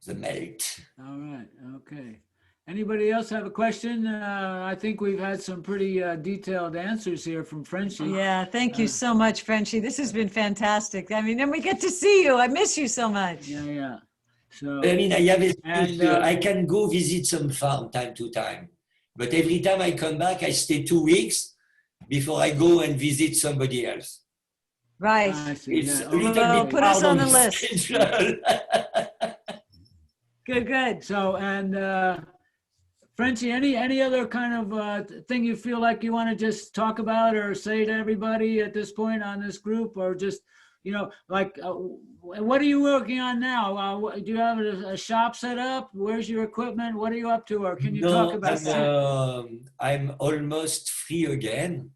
The melt. All right. Okay. Anybody else have a question? I think we've had some pretty detailed answers here from Frenchy. Yeah, thank you so much, Frenchy. This has been fantastic. I mean, and we get to see you. I miss you so much. Yeah. So I mean, I can go visit some farm time to time, but every time I come back, I stay 2 weeks before I go and visit somebody else. Right. It's a little bit put us on the list. schedule. Good. So, and Frenchy, any other kind of thing you feel like you want to just talk about or say to everybody at this point on this group, or just, like, what are you working on now? Do you have a shop set up? Where's your equipment? What are you up to? Or can you talk about that? I'm almost free again.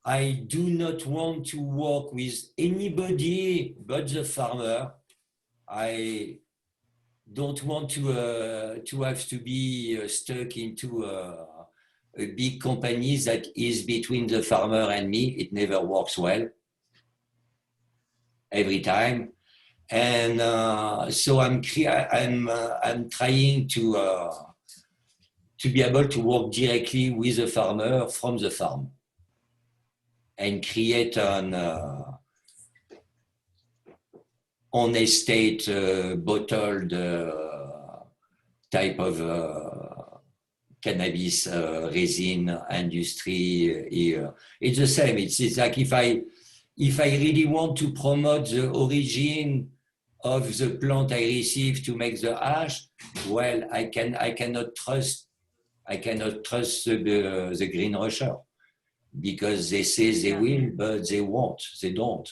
I do not want to work with anybody but the farmer. I don't want to have to be stuck into a big company that is between the farmer and me. It never works well every time, and so I'm trying to be able to work directly with the farmer from the farm and create an on estate bottled type of cannabis resin industry here. It's the same. It's like if I really want to promote the origin of the plant I receive to make the hash, well, I cannot trust the green rusher, because they say they will, but they won't. They don't.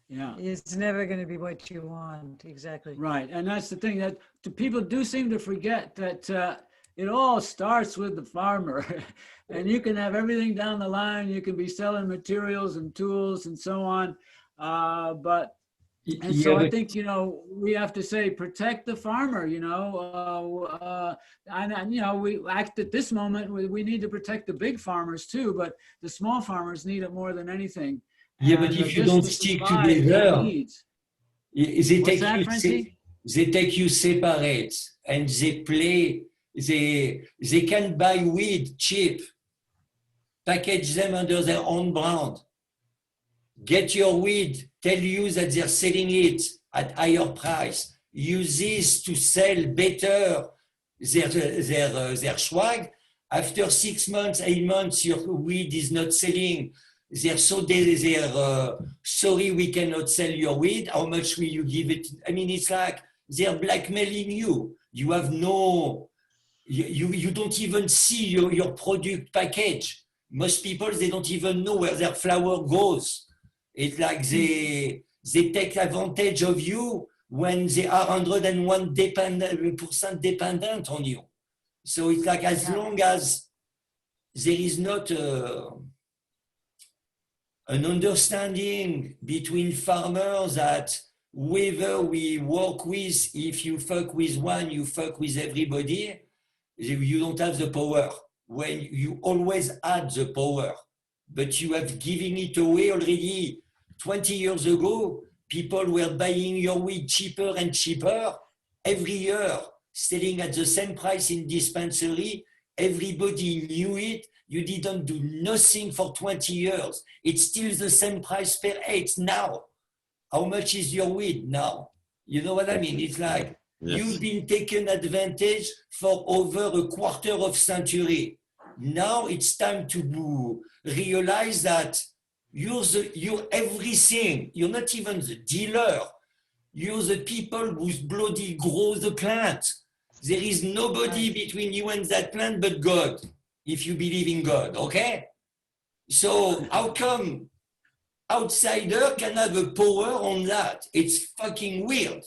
Yeah. It's never going to be what you want. Exactly. Right. And that's the thing, that people do seem to forget that it all starts with the farmer. And you can have everything down the line. You can be selling materials and tools and so on. So I think, we have to say, protect the farmer, and we act at this moment, we need to protect the big farmers too, but the small farmers need it more than anything. Yeah, but if you don't stick together, they take you separate, and they can buy weed cheap, package them under their own brand, get your weed, tell you that they're selling it at higher price, use this to sell better their swag. After 6 months, 8 months, your weed is not selling. They're sorry, we cannot sell your weed. How much will you give it? I mean, it's like they're blackmailing you. You have you don't even see your product package. Most people, they don't even know where their flower goes. It's like they take advantage of you when they are 101% dependent on you. So it's like, as long as there is not an understanding between farmers that whoever we work with, if you fuck with one, you fuck with everybody, you don't have the power. When you always had the power, but you have given it away already. 20 years ago, people were buying your weed cheaper and cheaper every year, selling at the same price in dispensary. Everybody knew it. You didn't do nothing for 20 years. It's still the same price per eighth now. How much is your weed now? You know what I mean? It's like you've been taken advantage for over a quarter of century. Now it's time to realize that you're everything. You're not even the dealer. You're the people who bloody grow the plant. There is nobody between you and that plant but God, if you believe in God, okay? So how come outsider can have a power on that? It's fucking weird.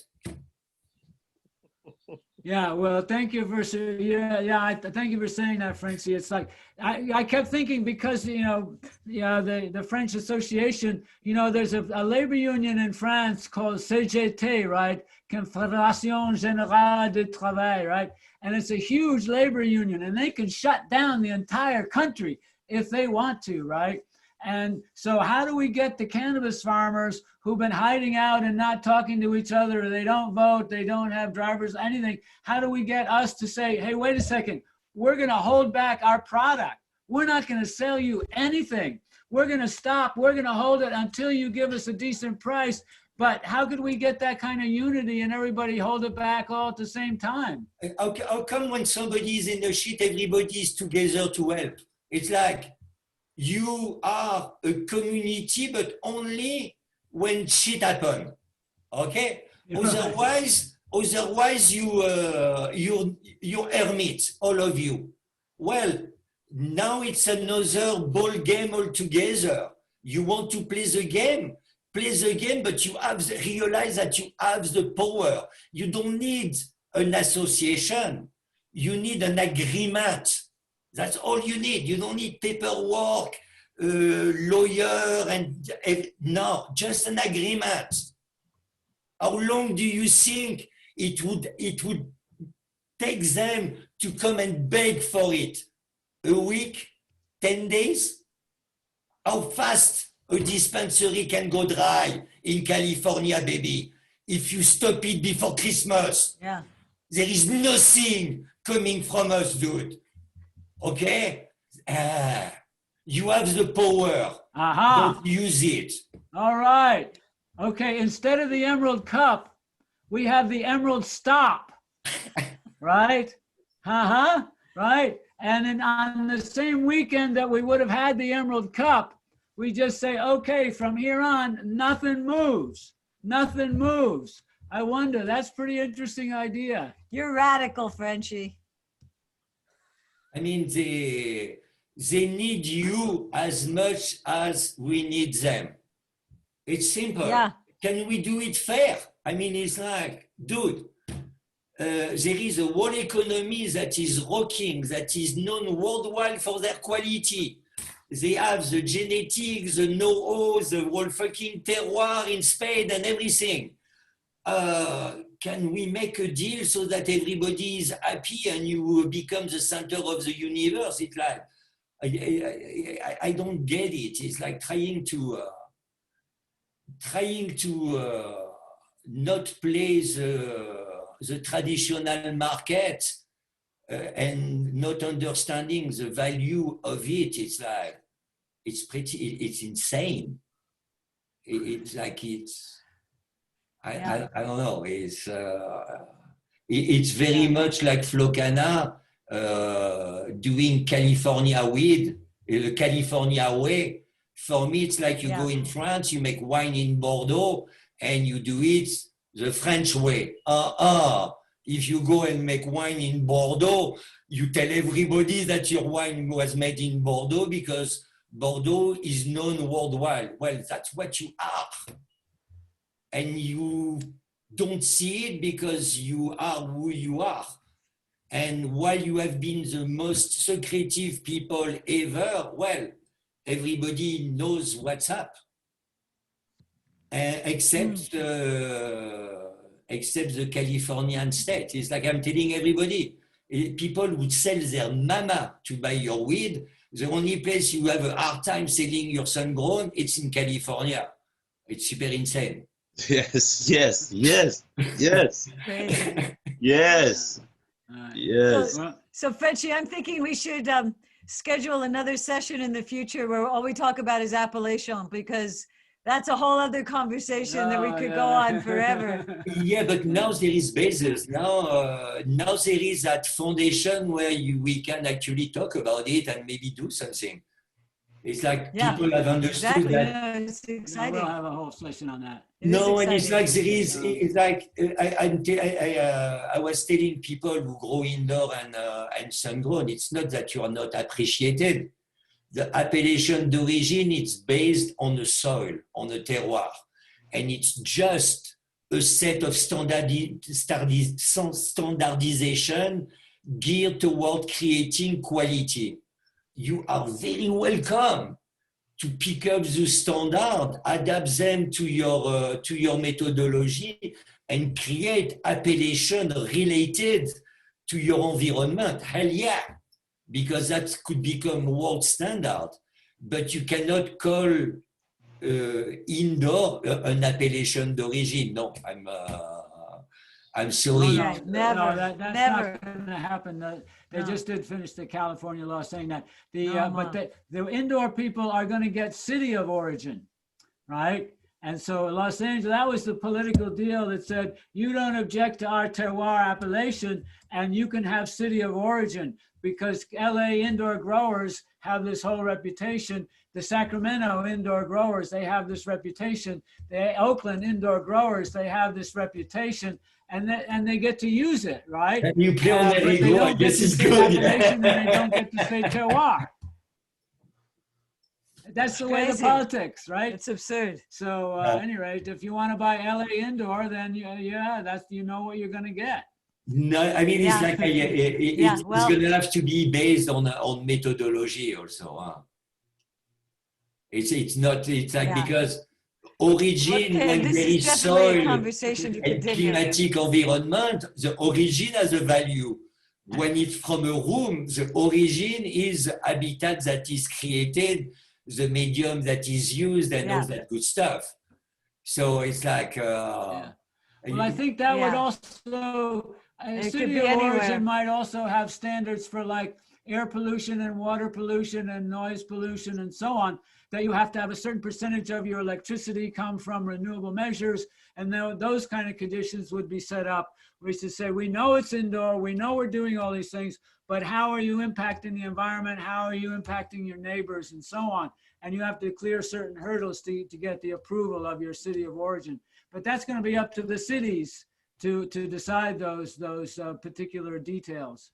Yeah, well, thank you for thank you for saying that, Frenchy. It's like I kept thinking because the French Association, there's a labor union in France called CGT, right? Confédération Générale du Travail, right? And it's a huge labor union, and they can shut down the entire country if they want to, right? And so how do we get the cannabis farmers who've been hiding out and not talking to each other, they don't vote, they don't have drivers, anything, how do we get us to say, hey, wait a second, we're going to hold back our product. We're not going to sell you anything. We're going to stop. We're going to hold it until you give us a decent price. But how could we get that kind of unity and everybody hold it back all at the same time? How come when somebody is in the shit, everybody is together to help? It's like you are a community, but only when shit happens. Okay? Otherwise you're hermits, all of you. Well, now it's another ball game altogether. You want to play the game, but you realize that you have the power. You don't need an association. You need an agreement. That's all you need. You don't need paperwork, lawyer, no, just an agreement. How long do you think it would take them to come and beg for it? A week? 10 days? How fast a dispensary can go dry in California, baby? If you stop it before Christmas, yeah, there is nothing coming from us, dude. Okay? You have the power. Don't use it. All right. Okay, instead of the Emerald Cup, we have the Emerald Stop. Right? Right? And then on the same weekend that we would have had the Emerald Cup, we just say, okay, from here on, nothing moves. Nothing moves. I wonder, that's a pretty interesting idea. You're radical, Frenchy. I mean, they need you as much as we need them. It's simple. Yeah. Can we do it fair? I mean, it's like, dude, there is a whole economy that is rocking, that is known worldwide for their quality. They have the genetics, the know-how, the whole fucking terroir in Spain and everything. Can we make a deal so that everybody is happy and you become the center of the universe? It's like, I don't get it. It's like trying to not play the traditional market and not understanding the value of it. It's like, it's insane. It's like, I don't know. It's very much like Flocana doing California weed, the California way. For me, it's like you go in France, you make wine in Bordeaux, and you do it the French way. If you go and make wine in Bordeaux, you tell everybody that your wine was made in Bordeaux because Bordeaux is known worldwide. Well, that's what you are. And you don't see it because you are who you are. And while you have been the most secretive people ever, well, everybody knows what's up. Except the Californian state. It's like I'm telling everybody, people would sell their mama to buy your weed. The only place you have a hard time selling your sun-grown, it's in California. It's super insane. Yes. Yes. So Frenchy, I'm thinking we should schedule another session in the future where all we talk about is appellation, because that's a whole other conversation that we could go on forever. Yeah, but now there is basis. Now there is that foundation where we can actually talk about it and maybe do something. It's like people have understood that. No, it's exciting. We'll have a whole session on that. And it's like there is. It's like I was telling people who grow indoor and sun-grown. It's not that you are not appreciated. The appellation d'origine, it's based on the soil, on the terroir, and it's just a set of standardization geared toward creating quality. You are very welcome to pick up the standard, adapt them to your methodology, and create appellation related to your environment. Hell yeah, because that could become world standard. But you cannot call indoor an appellation d'origine. No, I'm sorry. Okay, never, No, that's never. not going to happen. They No. just did finish the California law saying that. No, But the indoor people are going to get city of origin, right? And so Los Angeles, that was the political deal that said, you don't object to our terroir appellation and you can have city of origin, because LA indoor growers have this whole reputation. The Sacramento indoor growers, they have this reputation. The Oakland indoor growers, they have this reputation, and they get to use it, right? And you play on But every they go, don't get this to is say good. appellation and they don't get to say terroir. That's the way the Crazy. politics, right? It's absurd. So at any rate, if you want to buy LA indoor, then yeah, that's, you know what you're going to get. No, I mean, Yeah. it's like it's going to have to be based on methodology also. Huh? It's not, it's like, Yeah. because origin, Okay, when this there is is definitely a soil conversation to and continue. climatic environment, the origin has a value. When it's from a room, the origin is habitat that is created, the medium that is used, and all that good stuff. So it's like, Well, I think that would Yeah. also, It could city be of anywhere. origin might also have standards for like air pollution and water pollution and noise pollution and so on, that you have to have a certain percentage of your electricity come from renewable measures. And those kind of conditions would be set up, which is to say, we know it's indoor, we know we're doing all these things, but how are you impacting the environment? How are you impacting your neighbors and so on? And you have to clear certain hurdles to get the approval of your city of origin. But that's going to be up to the cities to decide those particular details.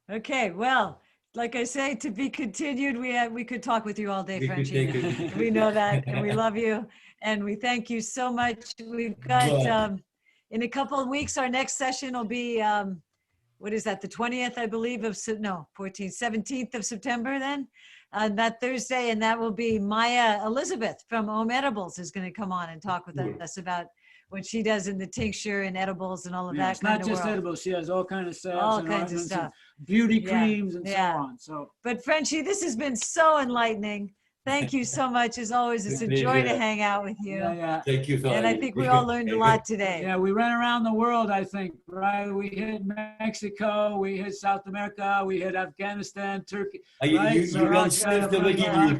Okay, well, like I say, to be continued. We could talk with you all day, Frenchy. We know that, and we love you, and we thank you so much. We've got in a couple of weeks, our next session will be what is that? The 20th, I believe, 17th of September. Then that Thursday, and that will be Maya Elizabeth from Om Edibles is going to come on and talk with us about what she does in the tincture and edibles and all of that. It's not just edibles. She has all kinds of salves, all and kinds of ointments stuff, and beauty creams and so on. So, but Frenchy, this has been so enlightening. Thank you so much. As always, it's a joy to hang out with you. Thank you for And I think we all learned a lot today. Yeah, we ran around the world, I think, right? We hit Mexico, we hit South America, we hit Afghanistan, Turkey. Right? You don't serve the beginning.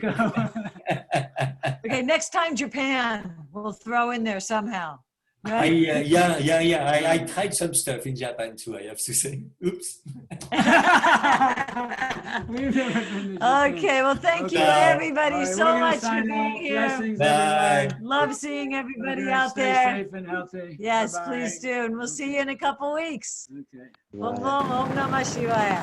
Okay, next time Japan, we'll throw in there somehow. Right? I tried some stuff in Japan too, I have to say. Oops. Okay, well, thank you everybody so much for being here. Bye. Love seeing everybody out Stay there. safe and healthy. Yes, Bye-bye. please do. And we'll see you in a couple weeks. Okay. Om Namah Shivaya.